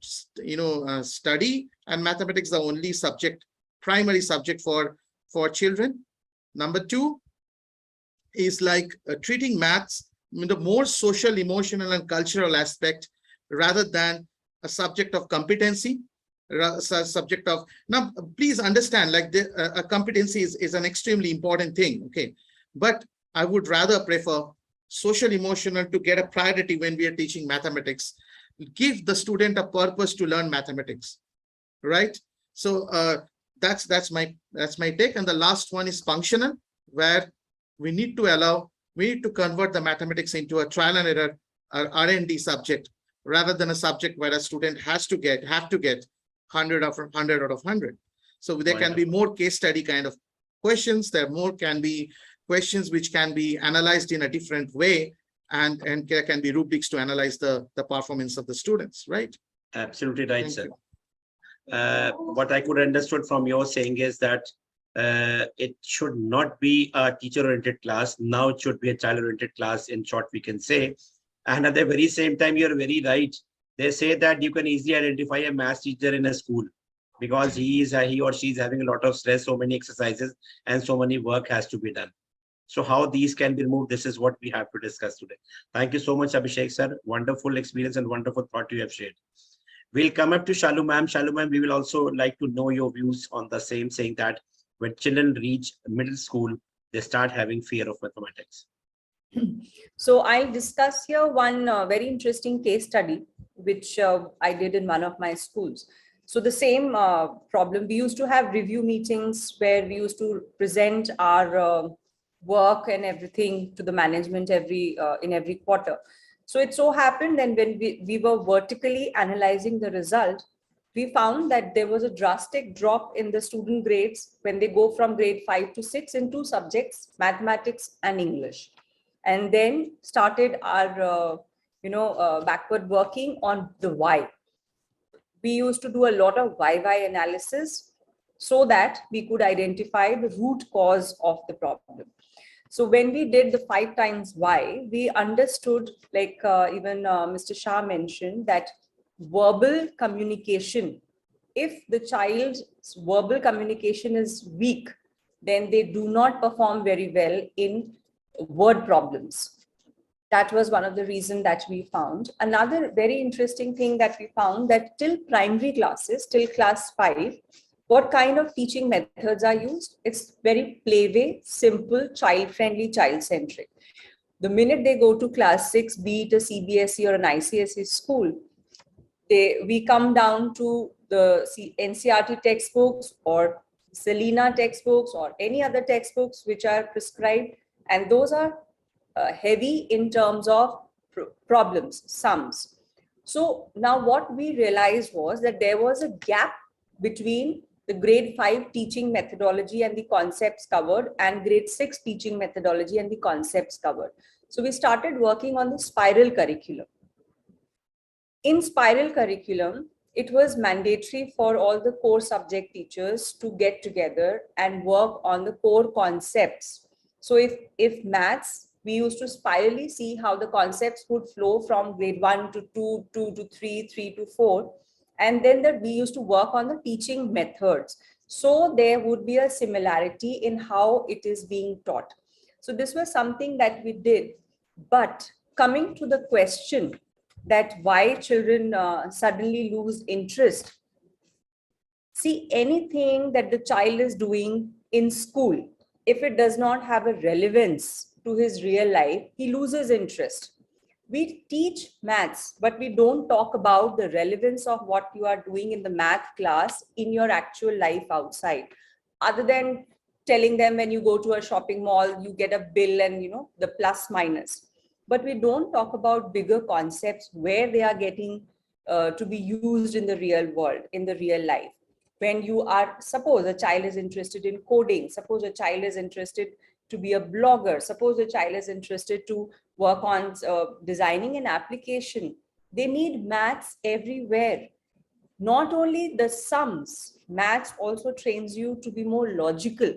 study, and mathematics the only subject, primary subject for children. Number 2 is like treating maths in the more social, emotional, and cultural aspect, rather than a subject of competency, subject of. Now please understand, like a competency is an extremely important thing, okay, but I would rather prefer social emotional to get a priority when we are teaching mathematics. Give the student a purpose to learn mathematics, right? So that's my take. And the last one is functional, where we need to convert the mathematics into a trial and error R&D subject, rather than a subject where a student have to get 100 out of 100. So there can be more case study kind of questions. There can be questions which can be analyzed in a different way, and there can be rubrics to analyze the performance of the students, right? Absolutely right, Thank sir. you. What I could understood from your saying is that it should not be a teacher-oriented class. Now it should be a child-oriented class, in short, we can say. And at the very same time, you're very right. They say that you can easily identify a math teacher in a school, because he or she is having a lot of stress, so many exercises, and so many work has to be done. So how these can be removed, this is what we have to discuss today. Thank you so much, Abhishek sir. Wonderful experience and wonderful thought you have shared. We'll come up to Shalu ma'am. Shalu ma'am, we will also like to know your views on the same, saying that when children reach middle school, they start having fear of mathematics. So I'll discuss here one very interesting case study, which I did in one of my schools. So the same problem, we used to have review meetings where we used to present our work and everything to the management in every quarter. So it so happened then when we were vertically analyzing the result, we found that there was a drastic drop in the student grades when they go from grade 5 to 6 in 2 subjects, mathematics and English. And then started our backward working on the why. We used to do a lot of why analysis so that we could identify the root cause of the problem. So when we did the 5 times why, we understood, like even Mr. Shah mentioned, that verbal communication, if the child's verbal communication is weak, then they do not perform very well in word problems. That was one of the reasons that we found. Another very interesting thing that we found, that till primary classes, till class 5, what kind of teaching methods are used? It's very playway, simple, child-friendly, child-centric. The minute they go to class 6, be it a CBSE or an ICSE school, we come down to the NCERT textbooks or Selena textbooks or any other textbooks which are prescribed, and those are heavy in terms of problems, sums. So now what we realized was that there was a gap between the grade 5 teaching methodology and the concepts covered and grade 6 teaching methodology and the concepts covered. So we started working on the spiral curriculum. In spiral curriculum, it was mandatory for all the core subject teachers to get together and work on the core concepts. So if maths we used to spirally see how the concepts would flow from grade 1 to 2, 2 to 3, 3 to 4. And then we used to work on the teaching methods. So there would be a similarity in how it is being taught. So this was something that we did. But coming to the question that why children suddenly lose interest, see, anything that the child is doing in school, if it does not have a relevance to his real life, he loses interest. We teach maths, but we don't talk about the relevance of what you are doing in the math class in your actual life outside. Other than telling them when you go to a shopping mall, you get a bill and the plus minus. But we don't talk about bigger concepts where they are getting to be used in the real world, in the real life. When you are, suppose a child is interested in coding, suppose a child is interested to be a blogger, suppose a child is interested to work on designing an application, they need maths everywhere. Not only the sums, maths also trains you to be more logical.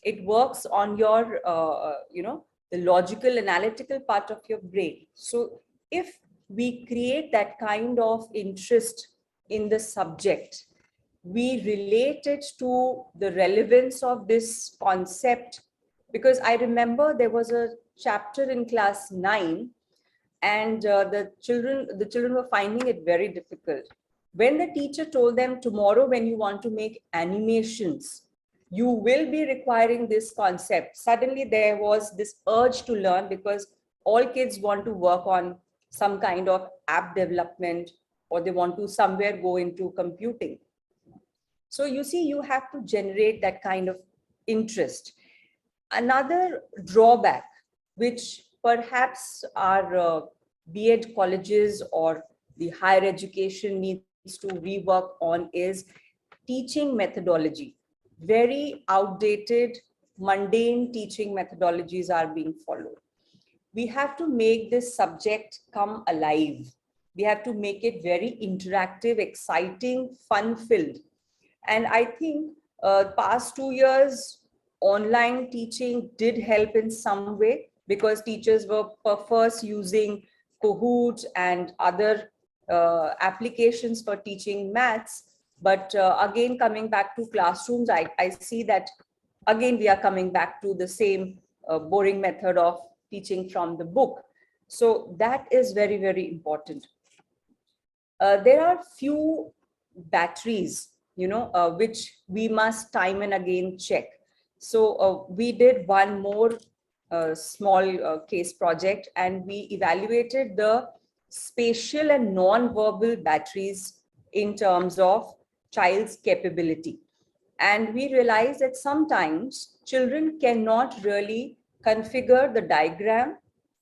It works on your, the logical, analytical part of your brain. So if we create that kind of interest in the subject, we relate it to the relevance of this concept. Because I remember there was a chapter in class 9, and the children were finding it very difficult. When the teacher told them, tomorrow when you want to make animations, you will be requiring this concept, suddenly there was this urge to learn, because all kids want to work on some kind of app development, or they want to somewhere go into computing. So you see, you have to generate that kind of interest. Another drawback, which perhaps our B.Ed colleges or the higher education needs to rework on, is teaching methodology. Very outdated, mundane teaching methodologies are being followed. We have to make this subject come alive. We have to make it very interactive, exciting, fun-filled. And I think past 2 years, online teaching did help in some way, because teachers were first using Kahoot and other applications for teaching maths. But again, coming back to classrooms, I see that again we are coming back to the same boring method of teaching from the book. So that is very, very important. There are few batteries, which we must time and again check. So we did one more small case project, and we evaluated the spatial and non-verbal batteries in terms of child's capability. And we realized that sometimes children cannot really configure the diagram,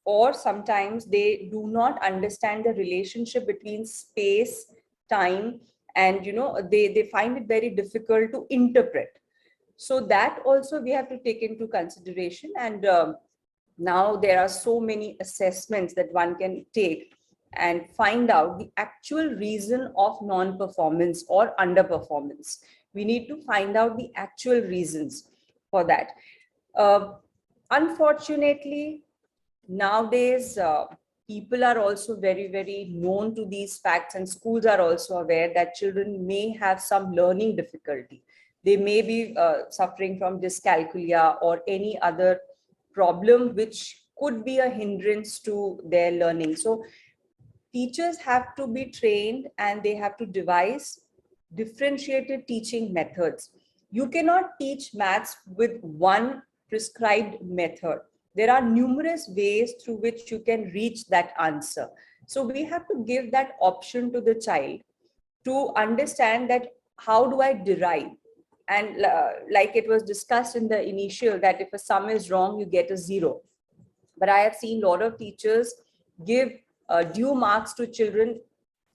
or sometimes they do not understand the relationship between space, time, and they find it very difficult to interpret. So that also we have to take into consideration. And now there are so many assessments that one can take and find out the actual reason of non-performance or underperformance. We need to find out the actual reasons for that. Unfortunately, nowadays, people are also very, very known to these facts, and schools are also aware that children may have some learning difficulty. They may be suffering from dyscalculia or any other problem which could be a hindrance to their learning. So teachers have to be trained, and they have to devise differentiated teaching methods. You cannot teach maths with one prescribed method. There are numerous ways through which you can reach that answer. So we have to give that option to the child to understand that how do I derive? And like it was discussed in the initial, that if a sum is wrong, you get a 0. But I have seen a lot of teachers give due marks to children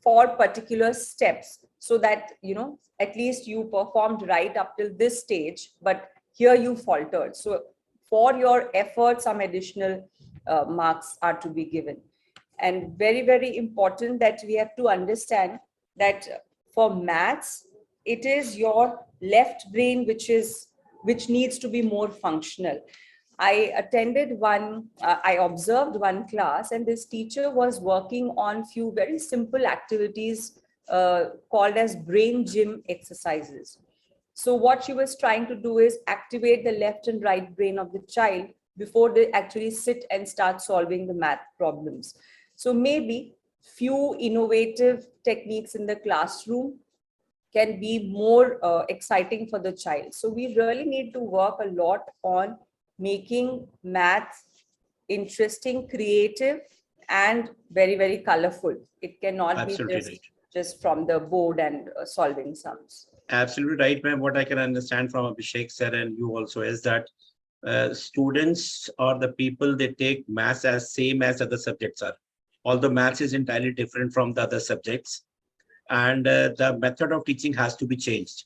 for particular steps, so that at least you performed right up till this stage, but here you faltered. So for your effort, some additional marks are to be given. And very, very important that we have to understand that for maths, it is your left brain which needs to be more functional. I attended one, I observed one class, and this teacher was working on few very simple activities called as brain gym exercises. So what she was trying to do is activate the left and right brain of the child before they actually sit and start solving the math problems. So maybe few innovative techniques in the classroom can be more exciting for the child. So we really need to work a lot on making math interesting, creative, and very, very colorful. It cannot be Absolutely right. just from the board and solving sums. Absolutely right, ma'am. What I can understand from Abhishek sir and you also is that students or the people, they take maths as same as other subjects are. Although maths is entirely different from the other subjects, and the method of teaching has to be changed.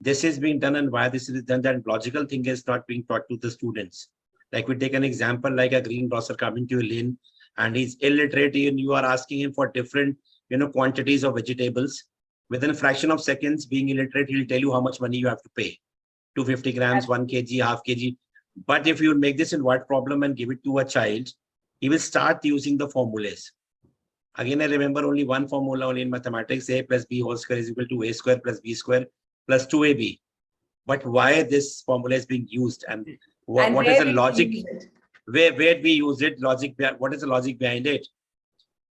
This is being done, and why this is done, that logical thing is not being taught to the students. Like we take an example, like a greengrocer coming to a lane and he's illiterate, and you are asking him for different, quantities of vegetables. Within a fraction of seconds, being illiterate, he'll tell you how much money you have to pay. 250 grams, 1 kg, half kg. But if you make this in word problem and give it to a child, he will start using the formulas. Again, I remember only one formula only in mathematics: a plus b whole square is equal to a square plus b square plus 2ab. But why this formula is being used, and what is the logic? Where we use it, logic, what is the logic behind it?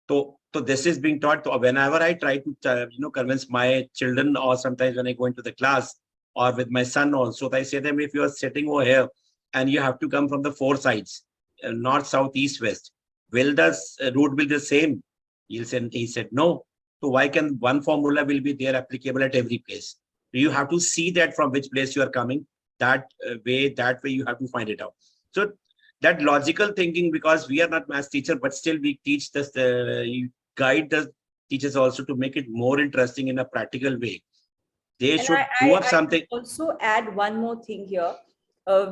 So this is being taught. Whenever I try to convince my children, or sometimes when I go into the class or with my son also, I say them, if you are sitting over here and you have to come from the four sides, north, south, east, west, will the route be the same? He said no. So why can one formula will be there applicable at every place? You have to see that from which place you are coming. That way you have to find it out. So that logical thinking, because we are not math teacher, but still we teach this, you guide the teachers also to make it more interesting in a practical way. They should do up something. I also add one more thing here.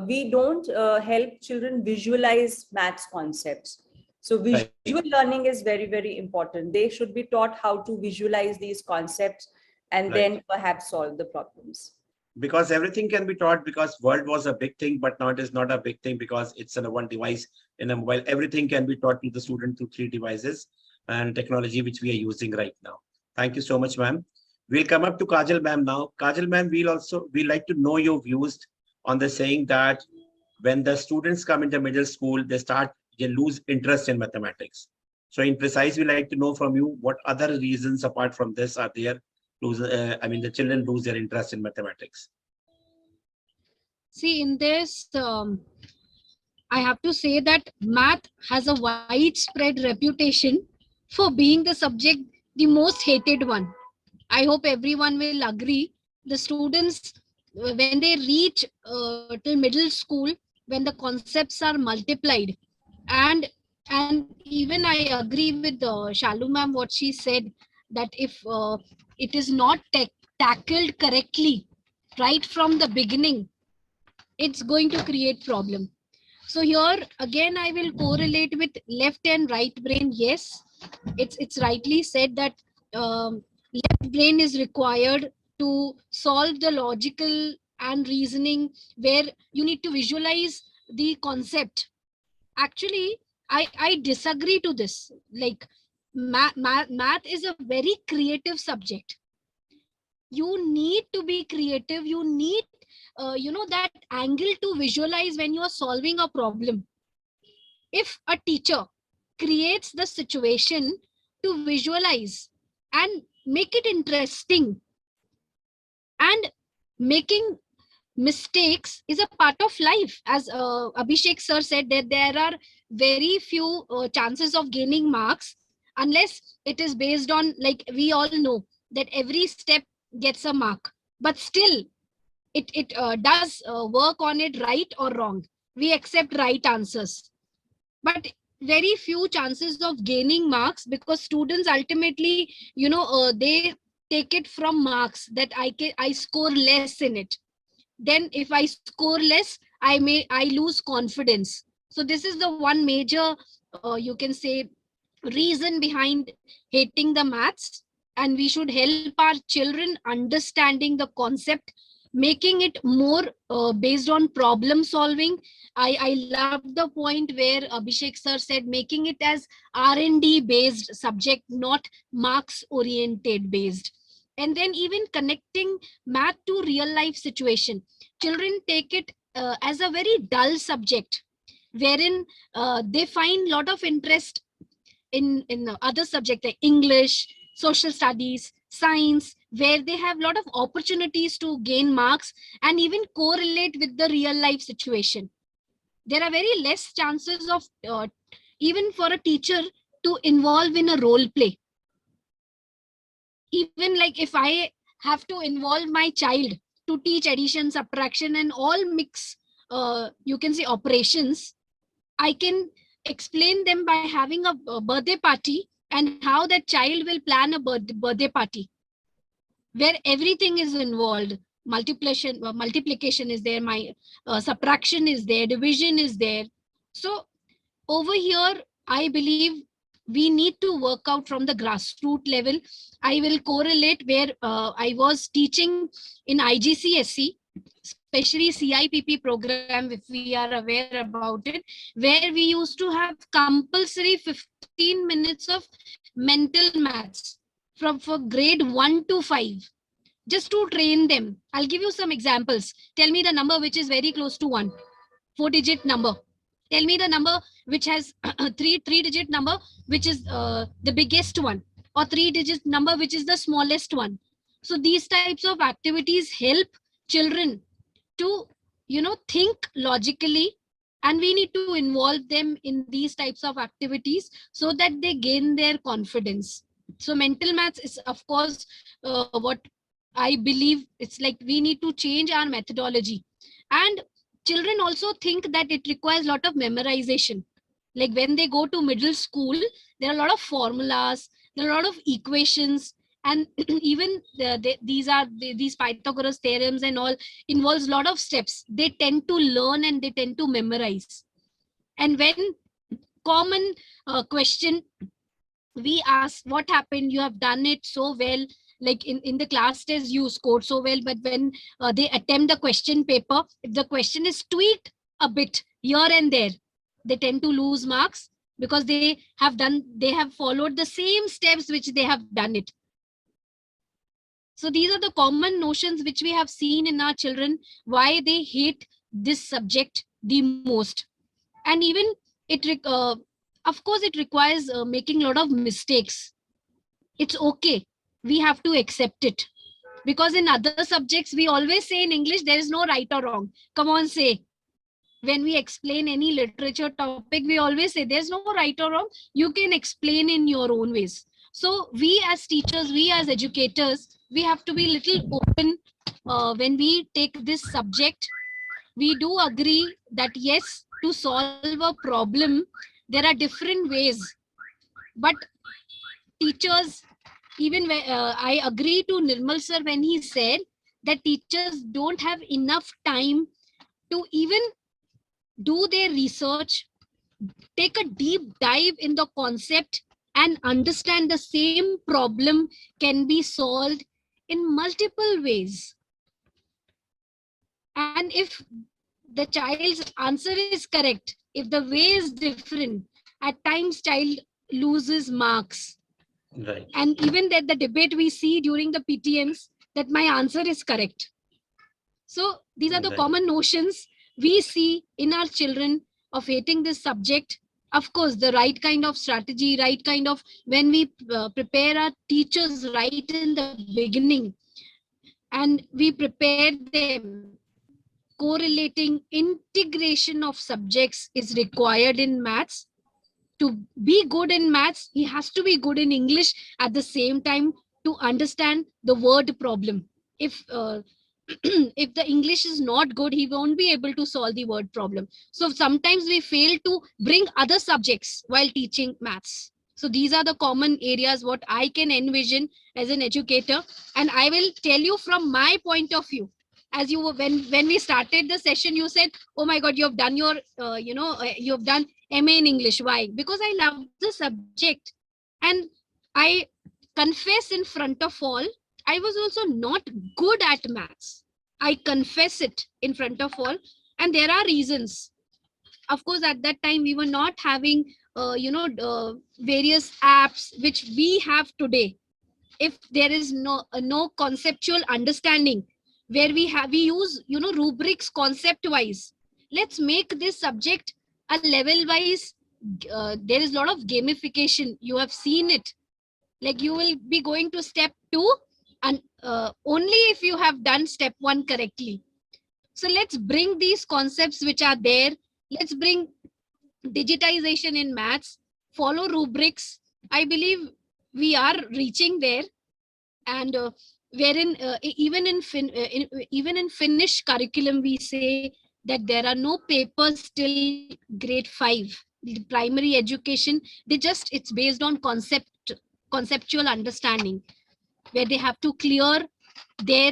We don't help children visualize maths concepts. So visual learning is very, very important. They should be taught how to visualize these concepts and then perhaps solve the problems. Because everything can be taught, because world was a big thing, but now it is not a big thing because it's in a one device in a mobile. Everything can be taught to the student through 3 devices and technology which we are using right now. Thank you so much, ma'am. We'll come up to Kajal ma'am now. Kajal ma'am, we like to know your views on the saying that when the students come into middle school, they lose interest in mathematics. So in precise, we like to know from you what other reasons apart from this are there. The children lose their interest in mathematics. See, in this, I have to say that math has a widespread reputation for being the subject, the most hated one. I hope everyone will agree. The students, when they reach till middle school, when the concepts are multiplied, and even I agree with Shalu ma'am what she said, that if it is not tackled correctly right from the beginning, it's going to create problem. So here again I will correlate with left and right brain. Yes, it's rightly said that left brain is required to solve the logical and reasoning, where you need to visualize the concept. Actually, I disagree to this. Like math is a very creative subject. You need to be creative. You need that angle to visualize when you are solving a problem. If a teacher creates the situation to visualize and make it interesting, and making mistakes is a part of life, as Abhishek sir said, that there are very few chances of gaining marks unless it is based on, like we all know that every step gets a mark, but still it does work on it, right or wrong. We accept right answers, but very few chances of gaining marks, because students ultimately they take it from marks, that I score less in it. Then if I score less, I lose confidence. So this is the one major you can say reason behind hating the maths. And we should help our children understanding the concept making it more based on problem solving. I love the point where Abhishek sir said making it as R&D based subject, not marks oriented based. And then even connecting math to real life situation. Children take it as a very dull subject, wherein they find lot of interest in other subject like English, social studies, science, where they have a lot of opportunities to gain marks and even correlate with the real life situation. There are very less chances of even for a teacher to involve in a role play. Even like if I have to involve my child to teach addition, subtraction, and all mix, you can say operations, I can explain them by having a birthday party and how that child will plan a birthday party where everything is involved. Multiplication is there, my subtraction is there, division is there. So over here, I believe we need to work out from the grassroots level. I will correlate where I was teaching in IGCSE, especially CIPP program, if we are aware about it, where we used to have compulsory 15 minutes of mental maths for grade 1 to 5, just to train them. I'll give you some examples. Tell me the number which is very close to 1, 4-digit number. Tell me the number which has three-digit number, which is the biggest one, or 3-digit number, which is the smallest one. So these types of activities help children to, think logically, and we need to involve them in these types of activities so that they gain their confidence. So mental maths is, of course, what I believe. It's like we need to change our methodology. And children also think that it requires a lot of memorization. Like when they go to middle school, there are a lot of formulas, there are a lot of equations, and even these Pythagoras theorems and all involves a lot of steps. They tend to learn and they tend to memorize. And when common question we ask, what happened? You have done it so well. Like in the class test, you scored so well, but when they attempt the question paper, if the question is tweaked a bit here and there, they tend to lose marks because they have followed the same steps which they have done it. So these are the common notions which we have seen in our children, why they hate this subject the most. And even of course, it requires making a lot of mistakes. It's okay. We have to accept it. Because in other subjects, we always say in English, there is no right or wrong. Come on, say. When we explain any literature topic, we always say there's no right or wrong. You can explain in your own ways. So we as teachers, we as educators, we have to be little open when we take this subject. We do agree that yes, to solve a problem, there are different ways. But teachers, even I agree to Nirmal sir when he said that teachers don't have enough time to even do their research, take a deep dive in the concept, and understand the same problem can be solved in multiple ways. And if the child's answer is correct, if the way is different, at times child loses marks. Right. And even that the debate we see during the PTMs, that my answer is correct. So these are the Right. common notions we see in our children of hating this subject. Of course, the right kind of strategy, right kind of, when we prepare our teachers right in the beginning, and we prepare them, correlating integration of subjects is required in maths. To be good in maths, he has to be good in English at the same time to understand the word problem. If if the English is not good, he won't be able to solve the word problem. So sometimes we fail to bring other subjects while teaching maths. So these are the common areas what I can envision as an educator. And I will tell you from my point of view. As you were, when we started the session, you said, oh my God, you have done your, you have done MA in English. Why? Because I love the subject. And I confess in front of all, I was also not good at maths. I confess it in front of all. And there are reasons. Of course, at that time, we were not having, various apps which we have today. If there is no conceptual understanding, where we use, rubrics concept wise. Let's make this subject a level wise. There is a lot of gamification. You have seen it. Like, you will be going to step 2, and only if you have done step 1 correctly. So let's bring these concepts which are there. Let's bring digitization in maths, follow rubrics. I believe we are reaching there. And wherein even in Finnish curriculum, we say that there are no papers till grade 5. The primary education, it's based on conceptual understanding, where they have to clear their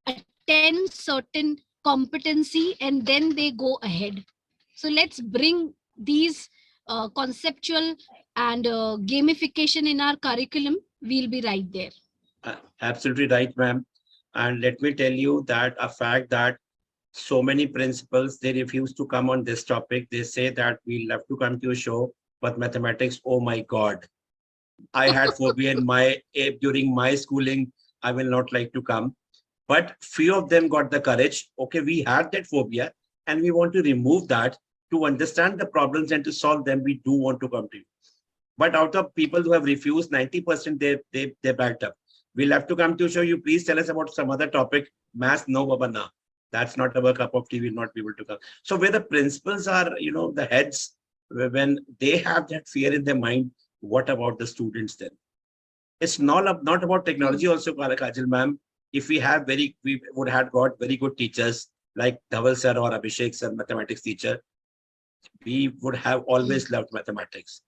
attend certain competency, and then they go ahead. So let's bring these conceptual and gamification in our curriculum. We'll be right there. Absolutely right, ma'am. And let me tell you that a fact that so many principals, they refuse to come on this topic. They say that we'll have to come to a show, but mathematics, oh my God. I had phobia during my schooling. I will not like to come. But few of them got the courage. Okay, we had that phobia and we want to remove that to understand the problems and to solve them. We do want to come to you. But out of people who have refused, 90% they backed up. We'll have to come to show you. Please tell us about some other topic. Maths, no, Baba, na. That's not our cup of tea. We'll not be able to come. So where the principals are, the heads, when they have that fear in their mind, what about the students then? It's not about technology also, Kajal ma'am. If we would have got very good teachers like Dhaval sir or Abhishek sir, mathematics teacher, we would have always loved mathematics.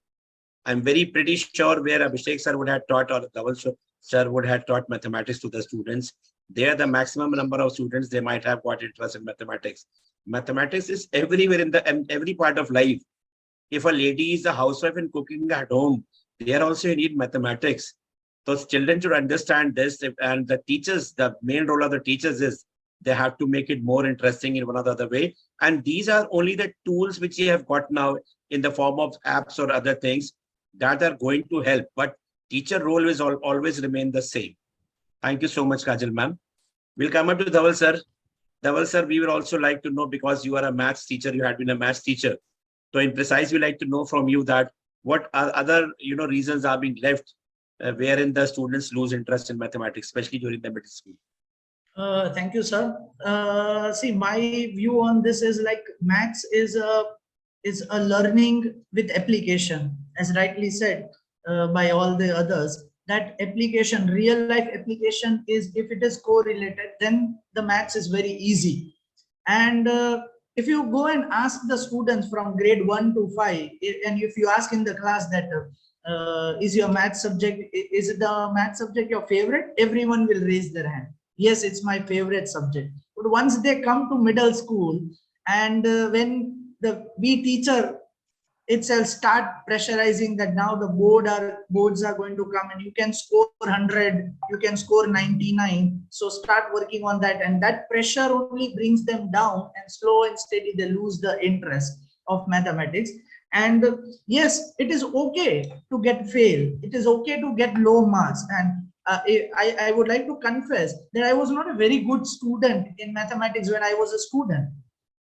I'm very pretty sure where Abhishek sir would have taught or Dhaval sir would have taught mathematics to the students, there the maximum number of students they might have got interest in mathematics. Mathematics is everywhere in every part of life. If a lady is a housewife and cooking at home, there also you need mathematics. Those children should understand this, and the teachers, the main role of the teachers is they have to make it more interesting in one or the other way. And these are only the tools which you have got now in the form of apps or other things that are going to help. But teacher role will always remain the same. Thank you so much, Kajal ma'am. We'll come up to Dhaval sir. Dhaval sir, we would also like to know, because you are a maths teacher, you had been a maths teacher. So in precise, we like to know from you that what are other reasons are being left wherein the students lose interest in mathematics, especially during the middle school. Thank you, sir. See, my view on this is like maths is a learning with application, as rightly said by all the others. That application, real life application, is if it is correlated, then the maths is very easy. And if you go and ask the students from grade 1 to 5, and if you ask in the class that is your math subject, is it the math subject your favorite? Everyone will raise their hand. Yes, it's my favorite subject. But once they come to middle school, and when the teacher itself start pressurizing that now the boards are going to come and you can score 100, you can score 99, so start working on that, and that pressure only brings them down, and slow and steady they lose the interest of mathematics. And yes, it is okay to get fail, it is okay to get low marks, and I would like to confess that I was not a very good student in mathematics when I was a student.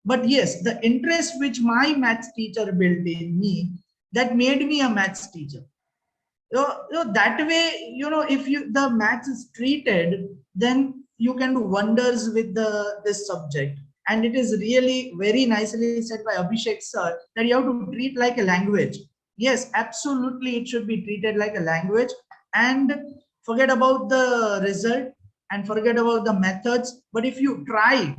But yes, the interest which my maths teacher built in me, that made me a maths teacher. That way, if the maths is treated, then you can do wonders with this subject. And it is really very nicely said by Abhishek sir that you have to treat like a language. Yes, absolutely, it should be treated like a language, and forget about the result and forget about the methods. But if you try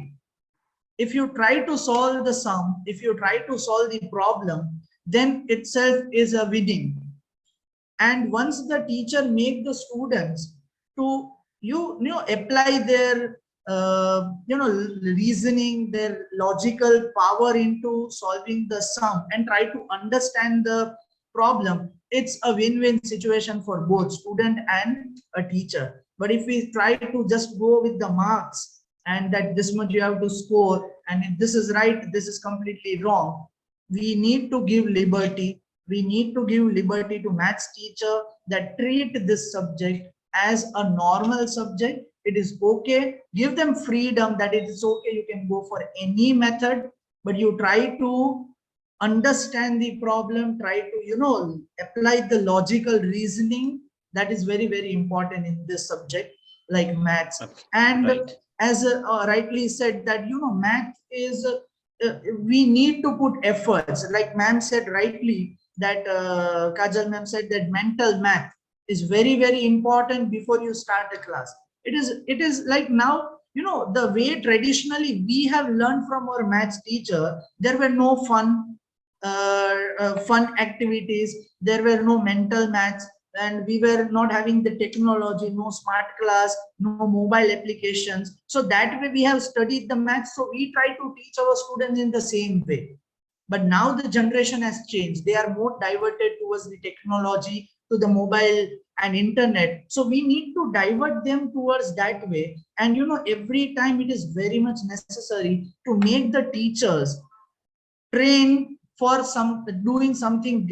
to solve the sum, if you try to solve the problem, then itself is a winning. And once the teacher make the students to apply their reasoning, their logical power into solving the sum and try to understand the problem, it's a win-win situation for both student and a teacher. But if we try to just go with the marks and that this much you have to score, and if this is right, this is completely wrong. We need to give liberty. We need to give liberty to maths teacher that treat this subject as a normal subject. It is okay. Give them freedom that it is okay. You can go for any method, but you try to understand the problem, try to, apply the logical reasoning. That is very, very important in this subject like maths. And Right. as rightly said that, math is, we need to put efforts. Like ma'am said rightly that, Kajal ma'am said that mental math is very, very important before you start a class. It is like now, the way traditionally we have learned from our maths teacher, there were no fun activities, there were no mental maths, and we were not having the technology, no smart class, no mobile applications. So that way we have studied the maths. So we try to teach our students in the same way. But now the generation has changed. They are more diverted towards the technology, to the mobile and internet. So we need to divert them towards that way. And every time it is very much necessary to make the teachers train for doing something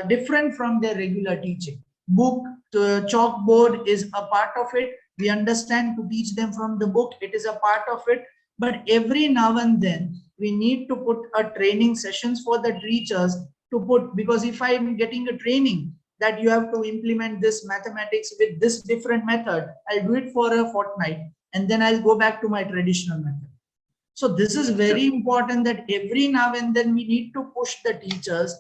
different from their regular teaching. Book, chalkboard is a part of it. We understand to teach them from the book, it is a part of it. But every now and then we need to put a training sessions for the teachers to put, because if I am getting a training that you have to implement this mathematics with this different method, I'll do it for a fortnight and then I'll go back to my traditional method. So this is very important that every now and then we need to push the teachers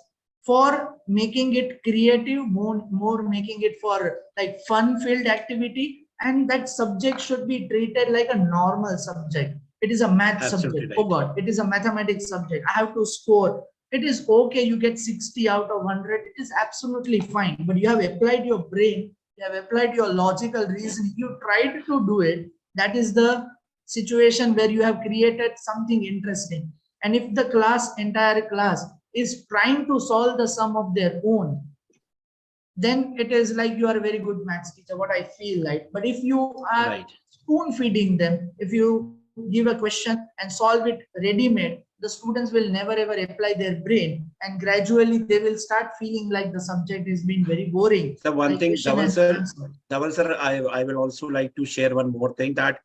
for making it creative, more making it for like fun-filled activity, and that subject should be treated like a normal subject. It is a math Absolutely subject. right. Oh God, it is a mathematics subject. I have to score. It is okay, you get 60 out of 100. It is absolutely fine. But you have applied your brain, you have applied your logical reasoning, you tried to do it. That is the situation where you have created something interesting. And if the entire class is trying to solve the sum of their own, then it is like you are a very good maths teacher, what I feel like. But if you are Right. spoon feeding them, if you give a question and solve it ready-made, the students will never ever apply their brain, and gradually they will start feeling like the subject has been very boring. The one Like thing, question and answer. Dhaval sir, I will also like to share one more thing, that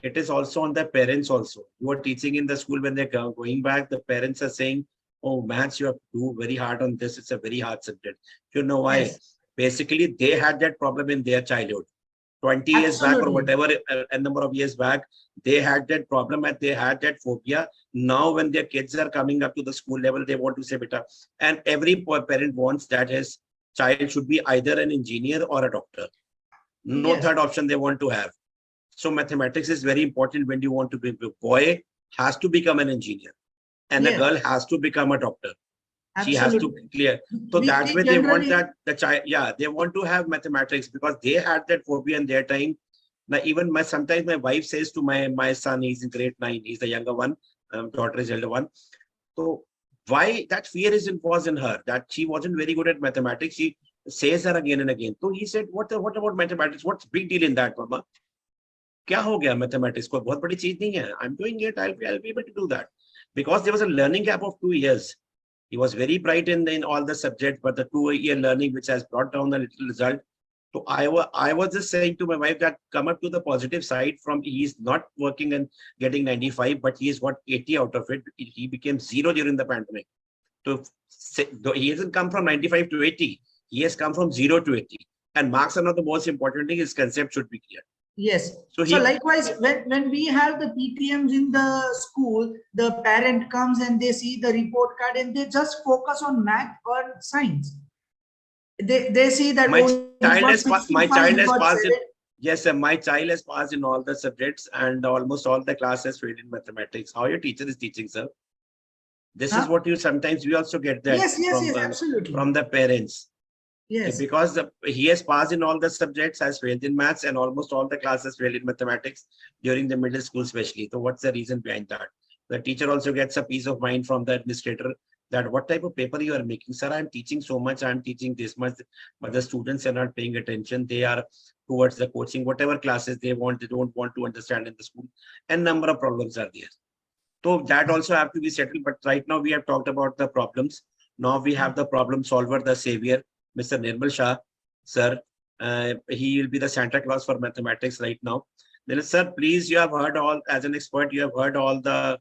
it is also on the parents also. You are teaching in the school, when they're going back, the parents are saying, oh, maths, you have to do very hard on this. It's a very hard subject. You know why? Yes. Basically, they had that problem in their childhood. 20 years back or Absolutely. whatever, a number of years back, they had that problem and they had that phobia. Now, when their kids are coming up to the school level, they want to say, beta, and every parent wants that his child should be either an engineer or a doctor. No Yes. third option they want to have. So mathematics is very important when you want to be. A boy has to become an engineer and a Yes. girl has to become a doctor. She has to Absolutely. clear. So We that way they want generally, that the child, yeah, they want to have mathematics because they had that phobia in their time. Now, even sometimes my wife says to my son, he's in grade 9, he's the younger one, daughter is elder one. So why that fear was in her, that she wasn't very good at mathematics. She says her again and again. So he said, what about mathematics? What's big deal in that, Mama? क्या हो गया mathematics को बहुत बड़ी चीज नहीं है. I'm doing it. I'll be able to do that. Because there was a learning gap of 2 years. He was very bright in all the subjects, but the 2-year learning, which has brought down a little result. So I was just saying to my wife that come up to the positive side from he's not working and getting 95, but he's got 80 out of it. He became 0 during the pandemic. So he hasn't come from 95 to 80. He has come from 0 to 80. And marks are not the most important thing. His concept should be clear. yes. So Likewise, when we have the PTMs in the school, the parent comes and they see the report card and they just focus on math or science. They see that my child has passed in, yes sir, my child has passed in all the subjects and almost all the classes failed in mathematics. How your teacher is teaching, sir? This is what you sometimes we also get that yes, absolutely. from the parents. Yes. Because he has passed in all the subjects, has failed in maths, and almost all the classes failed in mathematics during the middle school, especially. So what's the reason behind that? The teacher also gets a peace of mind from the administrator that what type of paper you are making, sir. I'm teaching so much, I'm teaching this much, but the students are not paying attention. They are towards the coaching, whatever classes they want, they don't want to understand in the school, and number of problems are there. So that also have to be settled. But right now we have talked about the problems. Now we have the problem solver, the savior, Mr. Nirmal Shah, sir. He will be the Santa Claus for mathematics right now. Then, sir, please, you have heard all, as an expert, you have heard all the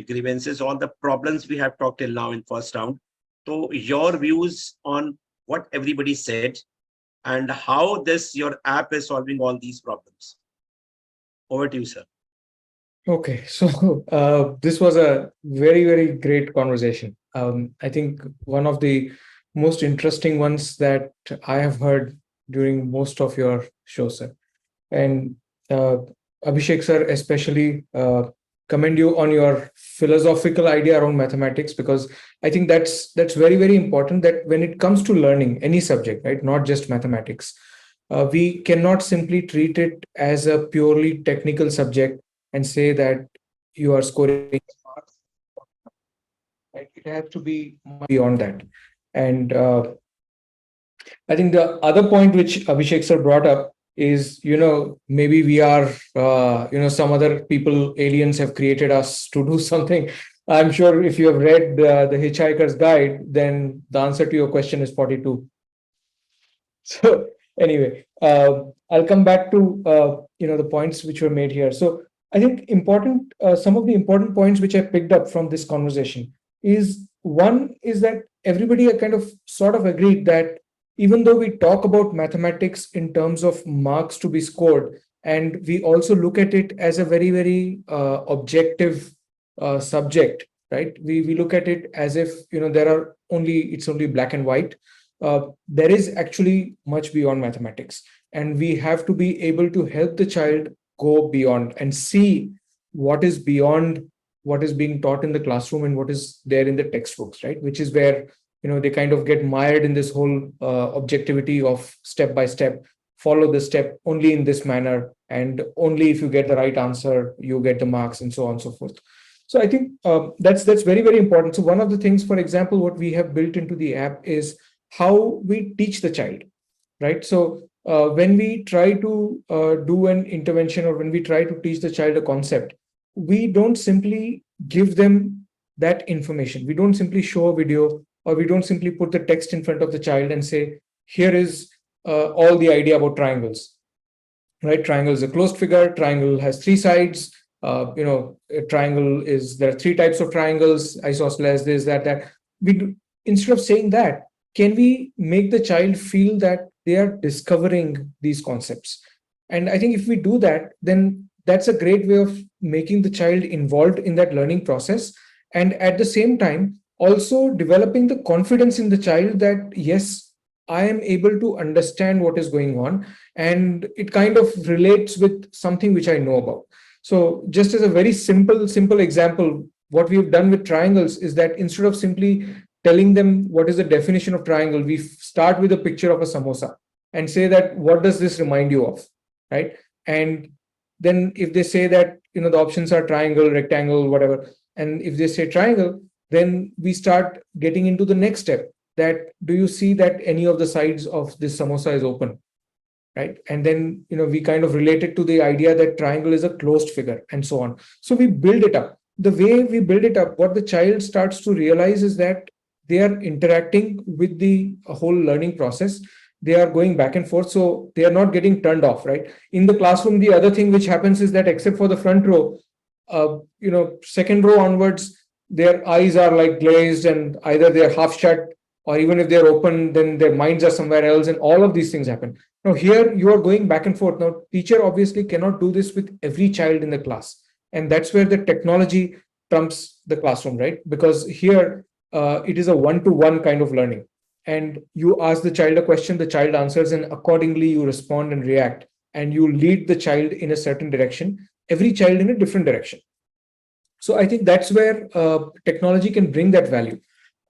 grievances, all the problems we have talked till now in first round. So your views on what everybody said and how this, your app is solving all these problems. Over to you, sir. Okay, so this was a very, very great conversation. I think one of the most interesting ones that I have heard during most of your shows, sir. And Abhishek, sir, especially commend you on your philosophical idea around mathematics, because I think that's very, very important, that when it comes to learning any subject, right, not just mathematics, we cannot simply treat it as a purely technical subject and say that you are scoring marks. Right? It has to be much beyond that. And I think the other point which Abhishek sir brought up is, maybe we are, some other people, aliens have created us to do something. I'm sure if you have read the Hitchhiker's Guide, then the answer to your question is 42. So anyway, I'll come back to the points which were made here. So I think some of the important points which I picked up from this conversation is, one is that everybody kind of sort of agreed that even though we talk about mathematics in terms of marks to be scored, and we also look at it as a very, very objective subject, right? We look at it as if it's only black and white. There is actually much beyond mathematics, and we have to be able to help the child go beyond and see what is beyond what is being taught in the classroom and what is there in the textbooks, right? Which is where they kind of get mired in this whole objectivity of step by step, follow the step only in this manner, and only if you get the right answer you get the marks, and so on and so forth. So I think that's very, very important. So one of the things, for example, what we have built into the app is how we teach the child, right? So when we try to do an intervention, or when we try to teach the child a concept, we don't simply give them that information. We don't simply show a video, or we don't simply put the text in front of the child and say, here is all the idea about triangles, right? Triangle is a closed figure. Triangle has three sides. A triangle there are three types of triangles, isosceles, this, that. Instead of saying that, can we make the child feel that they are discovering these concepts? And I think if we do that, then that's a great way of making the child involved in that learning process. And at the same time, also developing the confidence in the child that, yes, I am able to understand what is going on, and it kind of relates with something which I know about. So just as a very simple example, what we've done with triangles is that instead of simply telling them what is the definition of triangle, we start with a picture of a samosa and say that, what does this remind you of, right? And then if they say that, the options are triangle, rectangle, whatever, and if they say triangle, then we start getting into the next step, that do you see that any of the sides of this samosa is open, right? And then we kind of relate it to the idea that triangle is a closed figure, and so on. So we build it up. The way we build it up, what the child starts to realize is that they are interacting with the whole learning process. They are going back and forth, so they are not getting turned off, right? In the classroom, the other thing which happens is that, except for the front row, second row onwards, their eyes are like glazed, and either they're half shut, or even if they're open, then their minds are somewhere else, and all of these things happen. Now here you are going back and forth. Now teacher obviously cannot do this with every child in the class, and that's where the technology trumps the classroom, right? Because here it is a one-to-one kind of learning, and you ask the child a question, the child answers, and accordingly you respond and react, and you lead the child in a certain direction, every child in a different direction. So I think that's where technology can bring that value.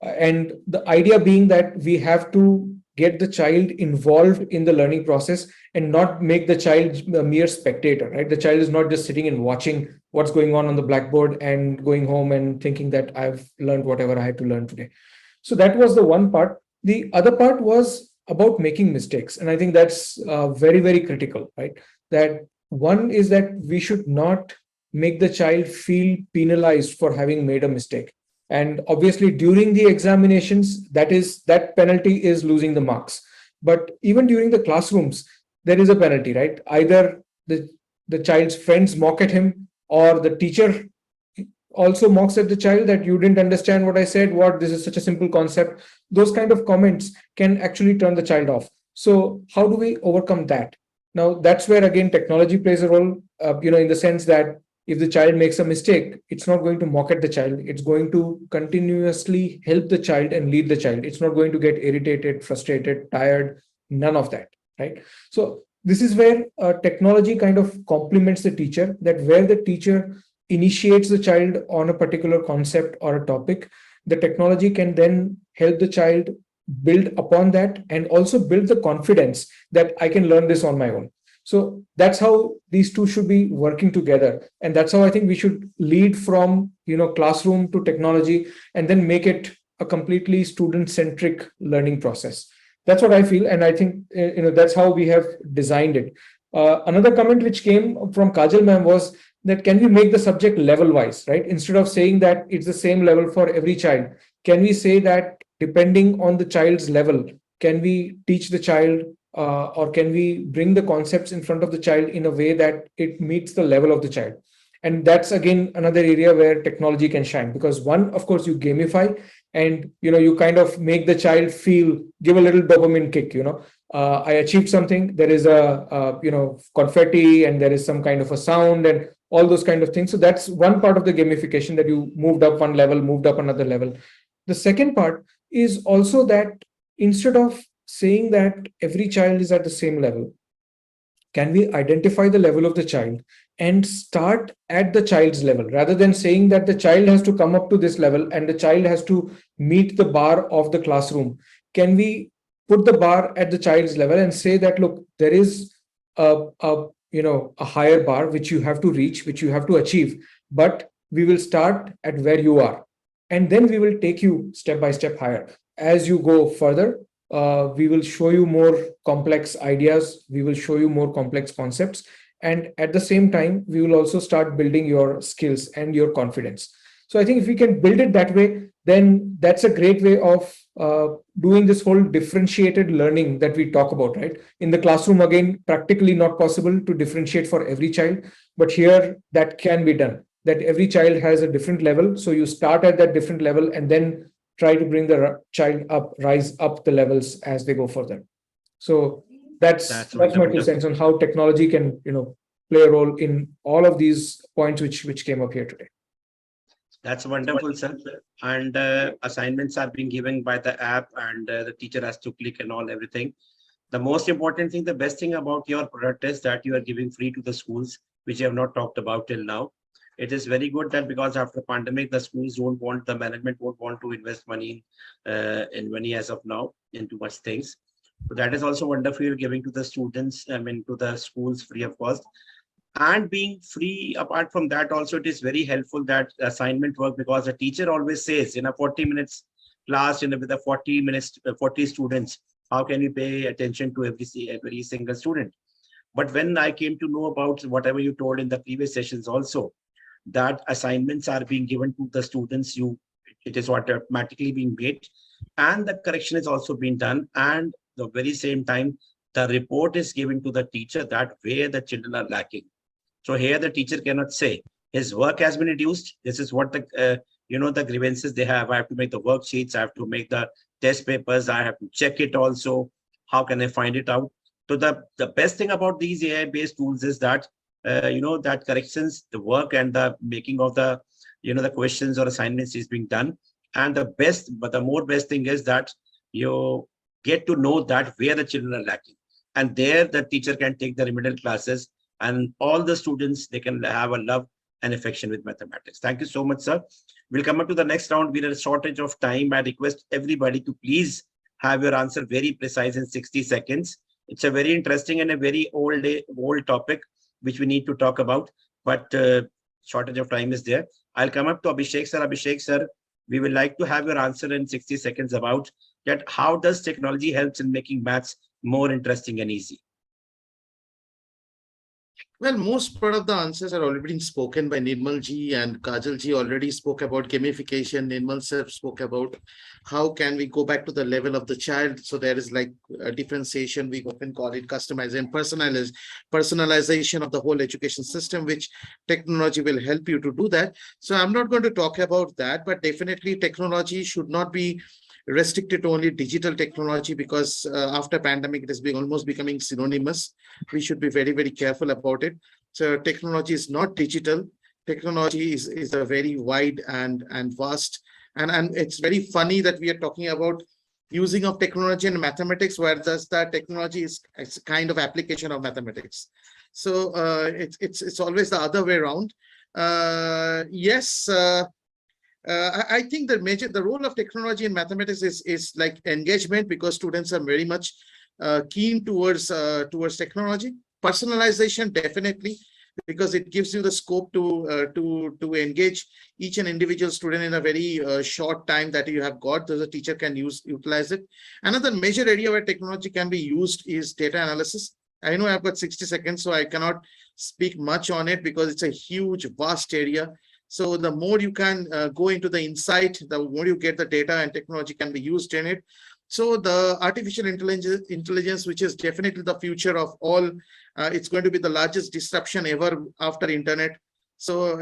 And the idea being that we have to get the child involved in the learning process and not make the child a mere spectator, right? The child is not just sitting and watching what's going on the blackboard and going home and thinking that I've learned whatever I had to learn today. So that was the one part. The other part was about making mistakes. And I think that's very, very critical, right? That one is that we should not make the child feel penalized for having made a mistake. And obviously, during the examinations, that penalty is losing the marks. But even during the classrooms, there is a penalty, right? Either the child's friends mock at him, or the teacher also mocks at the child that you didn't understand what I said, what this is such a simple concept. Those kind of comments can actually turn the child off. So how do we overcome that? Now that's where again technology plays a role, in the sense that if the child makes a mistake, it's not going to mock at the child. It's going to continuously help the child and lead the child. It's not going to get irritated, frustrated, tired, none of that, right? So this is where technology kind of complements the teacher, that where the teacher initiates the child on a particular concept or a topic, the technology can then help the child build upon that and also build the confidence that I can learn this on my own. So that's how these two should be working together. And that's how I think we should lead from, classroom to technology, and then make it a completely student-centric learning process. That's what I feel. And I think, that's how we have designed it. Another comment which came from Kajal ma'am was that can we make the subject level wise, right? Instead of saying that it's the same level for every child, can we say that depending on the child's level, can we teach the child, or can we bring the concepts in front of the child in a way that it meets the level of the child? And that's again another area where technology can shine, because one, of course, you gamify, and you kind of make the child give a little dopamine kick. I achieved something. There is a confetti, and there is some kind of a sound, and all those kind of things. So that's one part of the gamification, that you moved up one level, moved up another level. The second part is also that instead of saying that every child is at the same level, can we identify the level of the child and start at the child's level, rather than saying that the child has to come up to this level and the child has to meet the bar of the classroom? Can we put the bar at the child's level and say that, look, there is a higher bar which you have to reach, which you have to achieve, but we will start at where you are, and then we will take you step by step higher. As you go further, we will show you more complex ideas, we will show you more complex concepts, and at the same time we will also start building your skills and your confidence. So I think if we can build it that way, then that's a great way of doing this whole differentiated learning that we talk about, right? In the classroom, again, practically not possible to differentiate for every child, but here that can be done, that every child has a different level. So you start at that different level and then try to bring the child up, rise up the levels as they go further. So that's my 2 cents on how technology can, play a role in all of these points which came up here today. That's wonderful, sir. And assignments are being given by the app, and the teacher has to click and all everything. The most important thing, the best thing about your product is that you are giving free to the schools, which you have not talked about till now. It is very good that because after pandemic, the schools the management won't want to invest money in money as of now in too much things. So that is also wonderful. You're giving to the students, to the schools free of cost. And being free, apart from that, also it is very helpful that assignment work, because the teacher always says in a 40 minutes class, with a 40 students, how can you pay attention to every single student? But when I came to know about whatever you told in the previous sessions also, that assignments are being given to the students, it is automatically being made, and the correction is also being done, and the very same time the report is given to the teacher that where the children are lacking. So here the teacher cannot say his work has been reduced. This is what the the grievances they have. I have to make the worksheets. I have to make the test papers. I have to check it also. How can I find it out? So the best thing about these AI-based tools is that that corrections, the work, and the making of the the questions or assignments is being done. And the best thing is that you get to know that where the children are lacking, and there the teacher can take the remedial classes, and all the students, they can have a love and affection with mathematics. Thank you so much, sir. We'll come up to the next round. We're at a shortage of time. I request everybody to please have your answer very precise in 60 seconds. It's a very interesting and a very old topic which we need to talk about, but shortage of time is there. I'll come up to Abhishek sir. Abhishek sir, We would like to have your answer in 60 seconds about that. How does technology helps in making maths more interesting and easy? Well, most part of the answers are already been spoken by Nirmal ji, and Kajal ji already spoke about gamification. Nirmal sir spoke about how can we go back to the level of the child. So there is like a differentiation, we often call it customization, personalization of the whole education system, which technology will help you to do that. So I'm not going to talk about that, but definitely technology should not be restricted to only digital technology, because after pandemic, it has been almost becoming synonymous. We should be very, very careful about it. So technology is not digital. Technology is a very wide and vast. And it's very funny that we are talking about using of technology in mathematics, where thus that technology is it's a kind of application of mathematics. So it's always the other way around. Yes. I think the role of technology in mathematics is like engagement, because students are very much keen towards technology. Personalization, definitely, because it gives you the scope to engage each and individual student in a very short time that you have got, so the teacher can utilize it. Another major area where technology can be used is data analysis. I know I've got 60 seconds, so I cannot speak much on it because it's a huge, vast area. So the more you can go into the insight, the more you get the data, and technology can be used in it. So the artificial intelligence, which is definitely the future of all, it's going to be the largest disruption ever after internet. So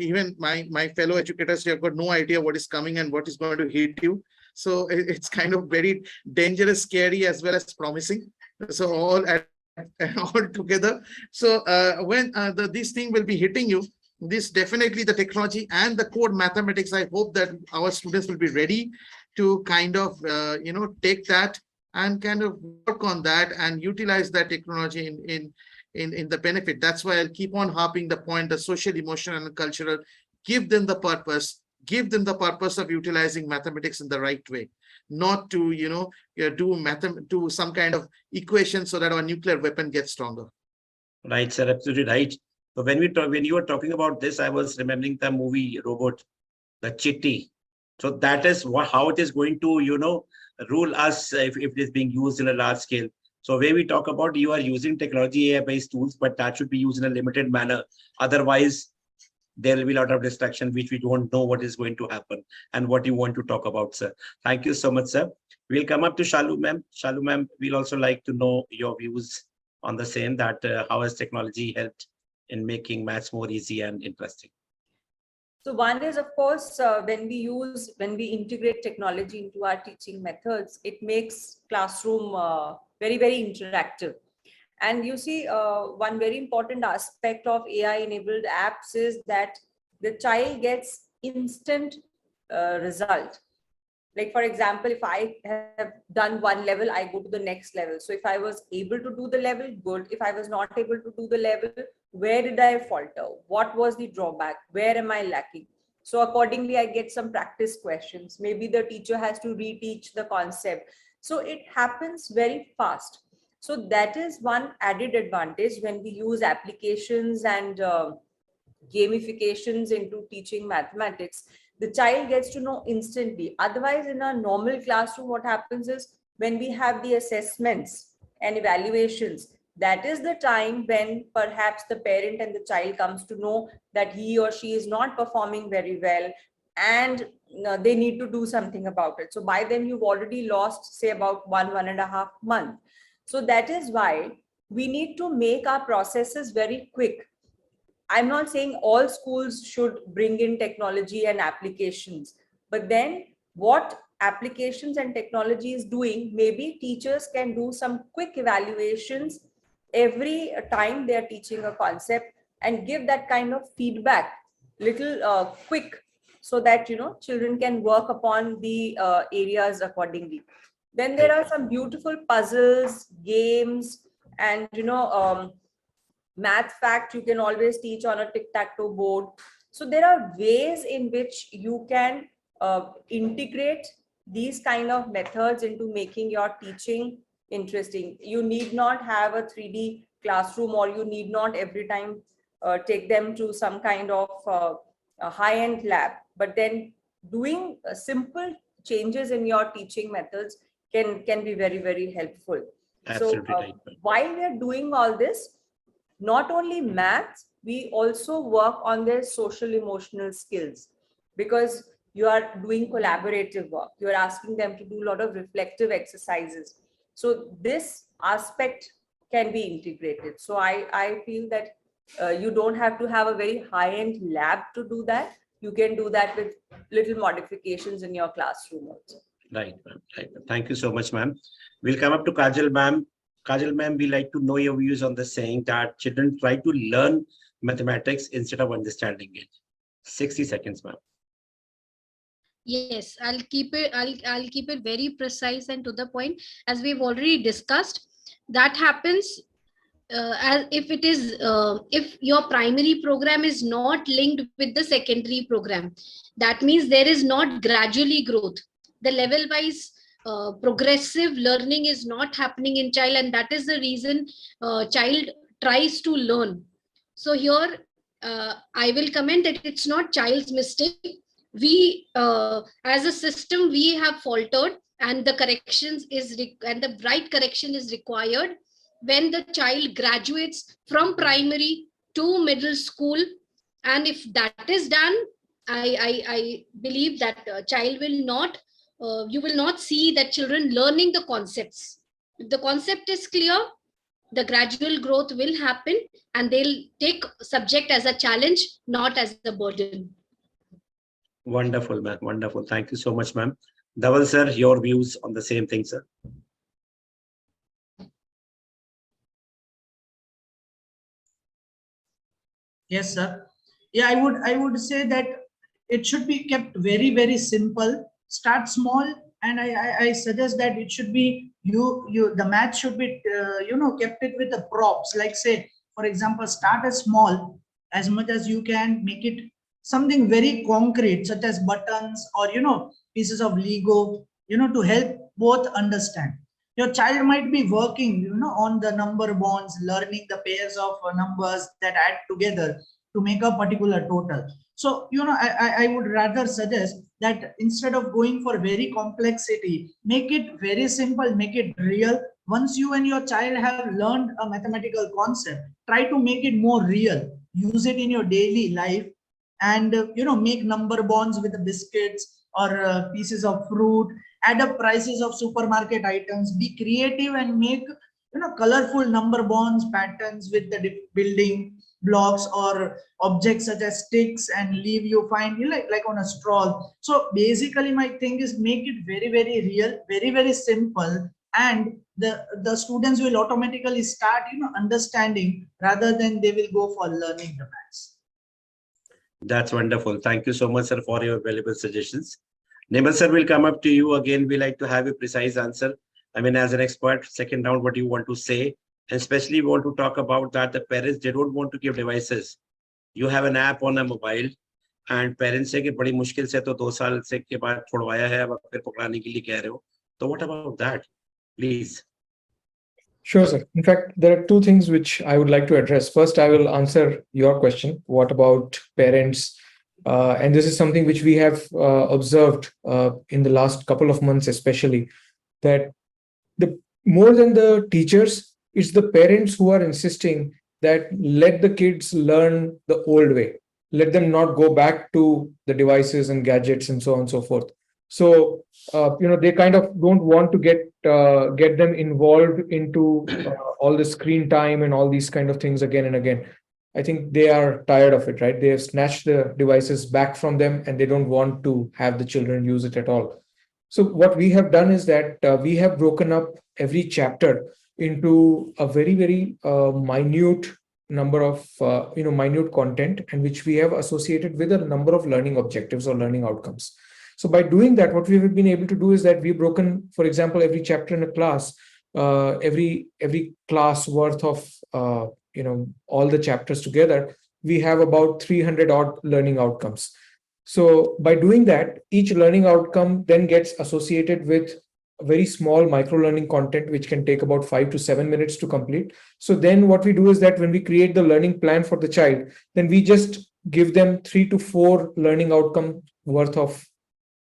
even my fellow educators, they have got no idea what is coming and what is going to hit you. So it's kind of very dangerous, scary, as well as promising. So all together. So when this thing will be hitting you, this definitely the technology and the core mathematics, I hope that our students will be ready to kind of take that and kind of work on that and utilize that technology in the benefit. That's why I'll keep on harping the point, the social, emotional, and cultural. Give them the purpose of utilizing mathematics in the right way, not to do some kind of equation so that our nuclear weapon gets stronger. Right, sir, absolutely right. So when you were talking about this, I was remembering the movie Robot, the Chitti. So that is how it is going to, rule us if it is being used in a large scale. So when we talk about you are using technology, AI-based tools, but that should be used in a limited manner. Otherwise, there will be a lot of distraction, which we don't know what is going to happen and what you want to talk about, sir. Thank you so much, sir. We'll come up to Shalu ma'am. Shalu ma'am, we'll also like to know your views on the same, that how has technology helped in making maths more easy and interesting? So one is, of course, when we integrate technology into our teaching methods, it makes classroom very, very interactive. And you see, one very important aspect of AI-enabled apps is that the child gets instant result. Like, for example, if I have done one level, I go to the next level. So if I was able to do the level, good. If I was not able to do the level, where did I falter? What was the drawback? Where am I lacking? So accordingly, I get some practice questions. Maybe the teacher has to reteach the concept. So it happens very fast. So that is one added advantage when we use applications and gamifications into teaching mathematics. The child gets to know instantly. Otherwise, in a normal classroom, what happens is when we have the assessments and evaluations, that is the time when perhaps the parent and the child comes to know that he or she is not performing very well, and they need to do something about it. So by then you've already lost, say, about 1.5 months. So that is why we need to make our processes very quick. I'm not saying all schools should bring in technology and applications, but then what applications and technology is doing, maybe teachers can do some quick evaluations every time they are teaching a concept and give that kind of feedback little quick, so that children can work upon the areas accordingly. Then there are some beautiful puzzles, games, and math fact you can always teach on a tic-tac-toe board. So there are ways in which you can integrate these kind of methods into making your teaching interesting. You need not have a 3D classroom, or you need not every time take them to some kind of a high-end lab, but then doing simple changes in your teaching methods can be very, very helpful. Absolutely So right. while we are doing all this, not only maths, we also work on their social emotional skills, because you are doing collaborative work. You are asking them to do a lot of reflective exercises. So this aspect can be integrated. So I feel that you don't have to have a very high-end lab to do that. You can do that with little modifications in your classroom also. Right, ma'am. Right, ma'am. Thank you so much, ma'am. We'll come up to Kajal, ma'am. Kajal, ma'am, we like to know your views on the saying that children try to learn mathematics instead of understanding it. 60 seconds, ma'am. Yes, I'll keep it very precise and to the point. As we've already discussed, that happens as if it is if your primary program is not linked with the secondary program. That means there is not gradually growth. The level wise progressive learning is not happening in child, and that is the reason child tries to learn. So here I will comment that it's not child's mistake. We as a system, we have faltered, and the corrections and the right correction is required when the child graduates from primary to middle school. And if that is done, I believe that child will not you will not see that children learning the concepts. If the concept is clear, the gradual growth will happen, and they'll take subject as a challenge, not as a burden. Wonderful, ma'am. Wonderful. Thank you so much, ma'am. Dhaval, sir, your views on the same thing, sir. Yes, sir. Yeah, I would say that it should be kept very, very simple. Start small, and I suggest that it should be the math should be kept it with the props. Like, say, for example, start as small as much as you can, make it something very concrete, such as buttons or pieces of Lego, to help both understand. Your child might be working on the number bonds, learning the pairs of numbers that add together to make a particular total. So I would rather suggest that instead of going for very complexity, make it very simple, make it real. Once you and your child have learned a mathematical concept, try to make it more real, use it in your daily life, and make number bonds with the biscuits or pieces of fruit, add up prices of supermarket items, be creative and make colorful number bonds patterns with the building blocks or objects such as sticks and leaf you find like on a straw. So basically my thing is make it very, very real, very, very simple, and the students will automatically start understanding rather than they will go for learning the maths. That's wonderful. Thank you so much, sir, for your valuable suggestions. Nirmal, sir, will come up to you again. We like to have a precise answer. I mean, as an expert, second round, what do you want to say? And especially we want to talk about that the parents, they don't want to give devices. You have an app on a mobile and parents say कि बड़ी मुश्किल से तो 2 साल से के बाद छुड़वाया है, अब फिर पकड़ाने के लिए कह रहे हो. So what about that? Please. Sure, sir. In fact, there are two things which I would like to address. First, I will answer your question. What about parents? And this is something which we have observed in the last couple of months, especially, that the more than the teachers, it's the parents who are insisting that let the kids learn the old way. Let them not go back to the devices and gadgets and so on and so forth. So, they kind of don't want to get them involved into all the screen time and all these kind of things again and again. I think they are tired of it, right? They have snatched the devices back from them and they don't want to have the children use it at all. So what we have done is that we have broken up every chapter into a very, very minute number of minute content, and which we have associated with a number of learning objectives or learning outcomes. So by doing that, what we have been able to do is that we've broken, for example, every chapter in a class, every class worth of all the chapters together, we have about 300 odd learning outcomes. So by doing that, each learning outcome then gets associated with a very small micro learning content, which can take about 5 to 7 minutes to complete. So then what we do is that when we create the learning plan for the child, then we just give them 3 to 4 learning outcome worth of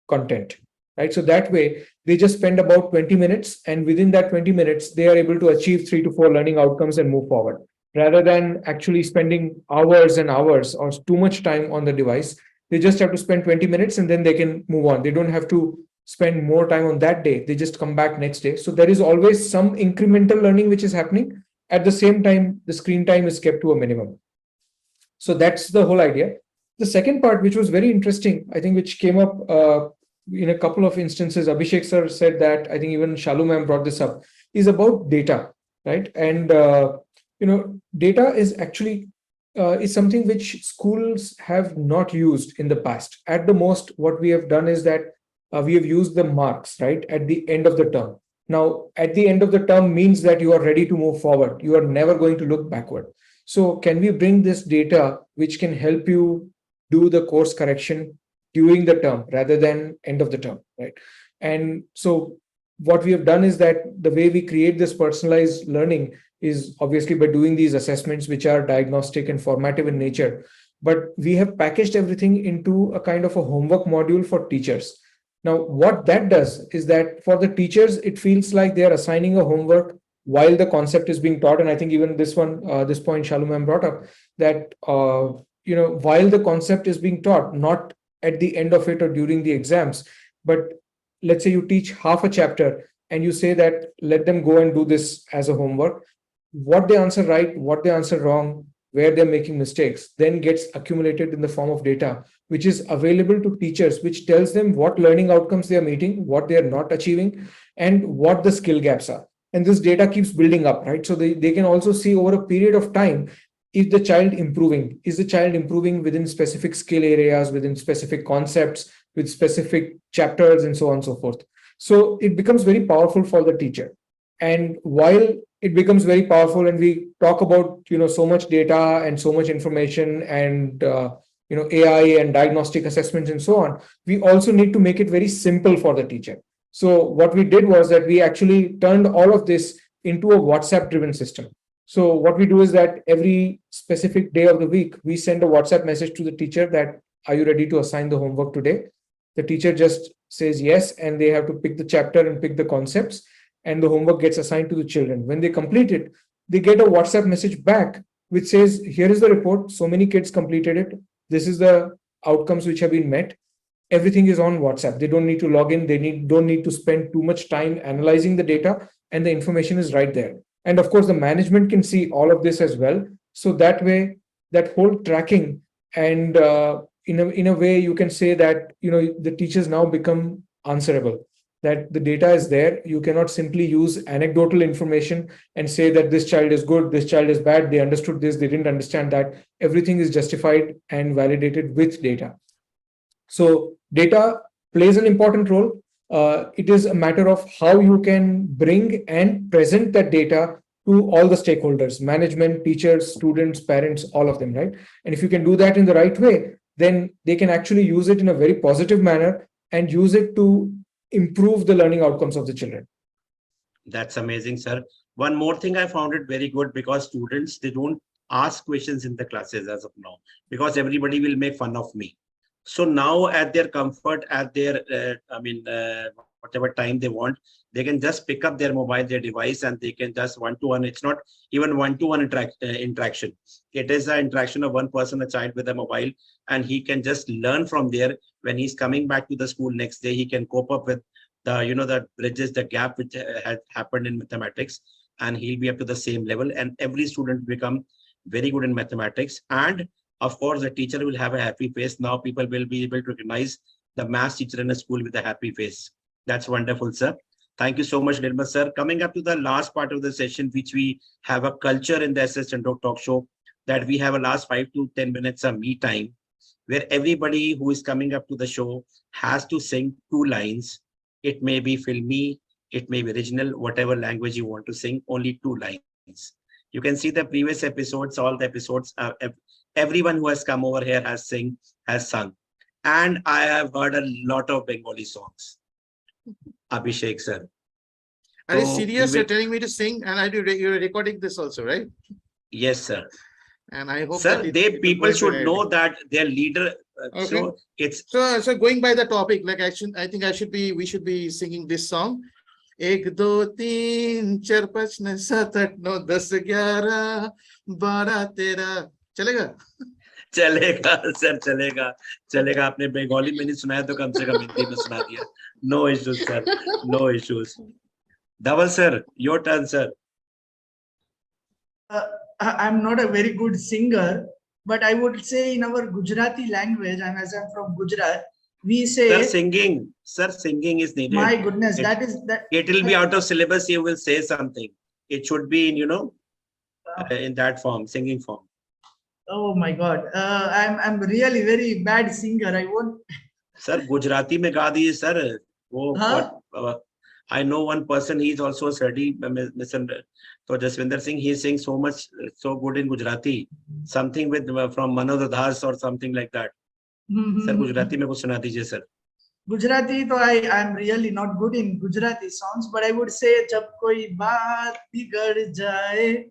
content, right? So that way they just spend about 20 minutes, and within that 20 minutes, they are able to achieve 3 to 4 learning outcomes and move forward. Rather than actually spending hours and hours or too much time on the device, they just have to spend 20 minutes and then they can move on. They don't have to spend more time on that day. They just come back next day. So there is always some incremental learning which is happening. At the same time, the screen time is kept to a minimum. So that's the whole idea. The second part, which was very interesting, I think, which came up in a couple of instances, Abhishek sir said that, I think even Shalu ma'am brought this up, is about data, right? And, data is actually is something which schools have not used in the past. At the most, what we have done is that we have used the marks, right, at the end of the term. Now, at the end of the term means that you are ready to move forward. You are never going to look backward. So can we bring this data which can help you do the course correction during the term rather than end of the term, right? And so what we have done is that the way we create this personalized learning is obviously by doing these assessments, which are diagnostic and formative in nature. But we have packaged everything into a kind of a homework module for teachers. Now, what that does is that for the teachers, it feels like they are assigning a homework while the concept is being taught. And I think even this point Shalu ma'am brought up, that while the concept is being taught, not at the end of it or during the exams, but let's say you teach half a chapter and you say that let them go and do this as a homework. What they answer right, what they answer wrong, where they're making mistakes, then gets accumulated in the form of data, which is available to teachers, which tells them what learning outcomes they are meeting, what they are not achieving, and what the skill gaps are. And this data keeps building up, right? So they can also see over a period of time, is the child improving within specific skill areas, within specific concepts, with specific chapters, and so on and so forth. So it becomes very powerful for the teacher. And while it becomes very powerful and we talk about so much data and so much information and AI and diagnostic assessments and so on, we also need to make it very simple for the teacher. So what we did was that we actually turned all of this into a WhatsApp driven system. So what we do is that every specific day of the week, we send a WhatsApp message to the teacher that, are you ready to assign the homework today? The teacher just says yes, and they have to pick the chapter and pick the concepts, and the homework gets assigned to the children. When they complete it, they get a WhatsApp message back which says, here is the report, so many kids completed it, this is the outcomes which have been met. Everything is on WhatsApp. They don't need to log in, don't need to spend too much time analyzing the data, and the information is right there. And of course, the management can see all of this as well. So that way, that whole tracking, and in a way, you can say that the teachers now become answerable. That the data is there. You cannot simply use anecdotal information and say that this child is good, this child is bad, they understood this, they didn't understand that. Everything is justified and validated with data. So data plays an important role. It is a matter of how you can bring and present that data to all the stakeholders, management, teachers, students, parents, all of them, right? And if you can do that in the right way, then they can actually use it in a very positive manner and use it to improve the learning outcomes of the children. That's amazing, sir. One more thing, I found it very good because students, they don't ask questions in the classes as of now, because everybody will make fun of me. So now at their comfort, at their, whatever time they want, they can just pick up their mobile, their device, and they can just one-to-one. It's not even one-to-one interaction. It is an interaction of one person, a child with a mobile, and he can just learn from there. When he's coming back to the school next day, he can cope up with the bridges, the gap which had happened in mathematics, and he'll be up to the same level. And every student become very good in mathematics. And of course, the teacher will have a happy face. Now people will be able to recognize the math teacher in a school with a happy face. That's wonderful, sir. Thank you so much, Nirmal sir. Coming up to the last part of the session, which we have a culture in the S.S. Chandhok talk show, that we have a last 5 to 10 minutes of me time, where everybody who is coming up to the show has to sing 2 lines. It may be filmy, it may be original, whatever language you want to sing, only 2 lines. You can see the previous episodes, all the episodes, everyone who has come over here has sung. And I have heard a lot of Bengali songs. Abhishek sir. Are you serious? You're telling me to sing, and you're recording this also, right? Yes, sir. And I hope sir, people should know that their leader, Okay. So it's So going by the topic, like we should be singing this song. 1 2 3 4 5 6 7 8 9 10 11 12 13 चलेगा? चलेगा sir, चलेगा चलेगा. आपने बंगाली में नहीं सुनाया तो कम से कम हिंदी में सुना दिया. No issues, sir. No issues. Dhaval sir, your turn, sir. I'm not a very good singer, but I would say in our Gujarati language, and as I'm from Gujarat, we say, Sir, singing is needed. my goodness, that It will be out of syllabus. You will say something. It should be in, in that form, singing form. Oh my God, I'm really very bad singer. I won't. Sir, Gujarati में गा दिए sir. वो Huh? I know one person. He is also a study Mr. So Jaswinder Singh. He sings so much, so good in Gujarati. Something with from Manoj Das or something like that. Sir, Gujarati में कुछ सुना दीजिए sir. Gujarati, so I'm really not good in Gujarati songs, but I would say, जब कोई बात बिगड़ जाए,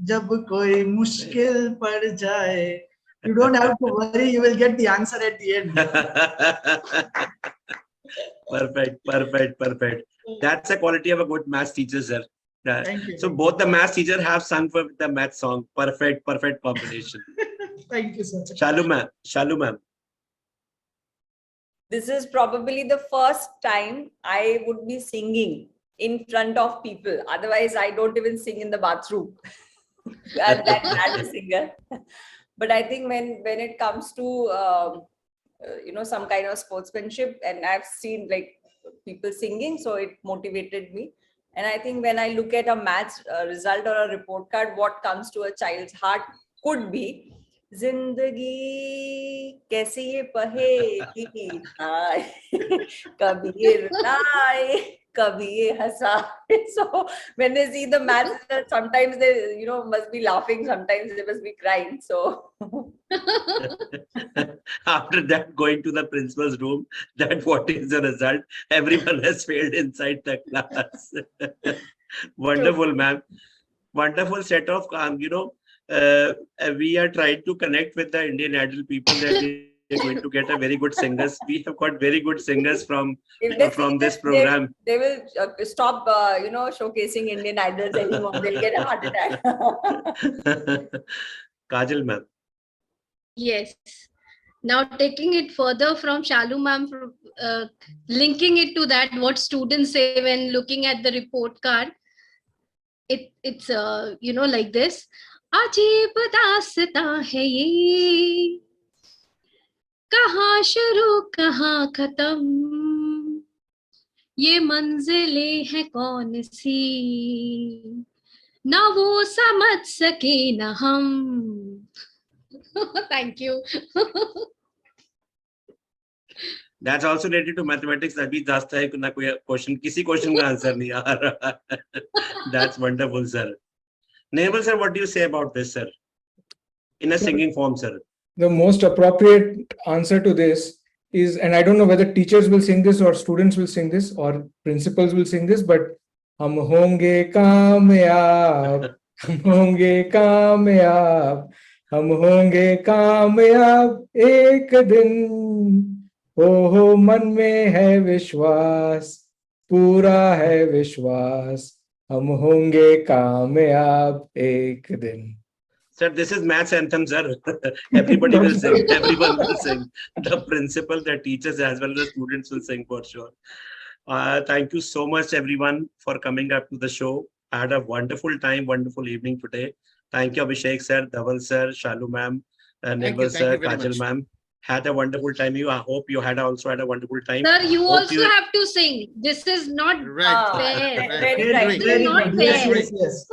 जब कोई मुश्किल पड़ जाए. You don't have to worry, you will get the answer at the end. Perfect. That's the quality of a good math teacher, sir. Thank you. So both the math teacher have sung for the math song. Perfect combination. Thank you, sir. Shalu ma'am. This is probably the first time I would be singing in front of people. Otherwise, I don't even sing in the bathroom. I'm that bad a singer. But I think when it comes to some kind of sportsmanship, and I've seen like people singing, so it motivated me. And I think when I look at a maths result or a report card, what comes to a child's heart could be जिंदगी कैसी ये पहेली हाय कभी ये रुलाए कभी ये हंसाए. So when they see the maths, sometimes they must be laughing, sometimes they must be crying. So after that, going to the principal's room, that what is the result? Everyone has failed inside the class. Wonderful, ma'am. Wonderful set of we are trying to connect with the Indian Idol people that they're going to get a very good singers. We have got very good singers from this program. They will stop, showcasing Indian Idols anymore. They'll get a heart attack. Kajal ma'am. Yes. Now taking it further from Shalu ma'am, linking it to that, what students say when looking at the report card, it's like this. अजीब दास्तां है ये कहाँ शुरू कहाँ खत्म ये मंजिलें हैं कौन सी ना वो समझ सके ना हम. Thank you. That's also related to mathematics. अभी दास्ता है ना कोई क्वेश्चन किसी क्वेश्चन का आंसर नहीं आ रहा. That's wonderful, sir. Nirmal sir, what do you say about this, sir? In a singing form, sir. The most appropriate answer to this is, and I don't know whether teachers will sing this or students will sing this or principals will sing this, but हम होंगे कामयाब, हम होंगे कामयाब, हम होंगे कामयाब एक दिन. हो मन में है विश्वास, पूरा है विश्वास, हम होंगे कामयाब एक दिन. Sir, this is maths anthem, sir. Everybody will sing. Everyone will sing. The principal, the teachers, as well as the students will sing for sure. Thank you so much, everyone, for coming up to the show. I had a wonderful time, wonderful evening today. Thank you, Abhishek sir, Dhaval sir, Shalu ma'am, Nirmal sir, Kajal ma'am. Had a wonderful time. I hope you also had a wonderful time. Sir, you also have to sing. This is not fair. Very right. This is not fair. Yes.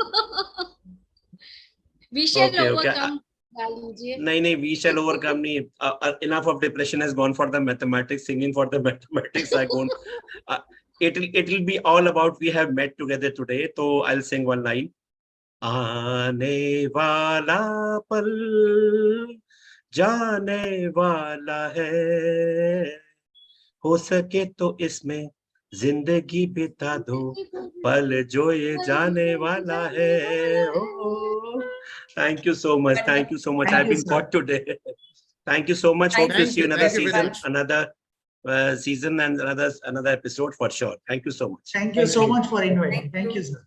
We shall Okay. overcome. No, we shall overcome. Enough of depression has gone for the mathematics, singing for the mathematics. It will be all about we have met together today. So I'll sing one line. आने वाला पल जाने वाला है हो सके तो इसमें जिंदगी बिता दो पल जो ये जाने वाला है. Oh, thank you so much. I've been caught today. Thank you so much. Thank Hope to you. see you another Thank you very season, much. another season and another episode for sure. Thank you so much. Thank you Thank so you. much for inviting. Thank Thank you. you, sir.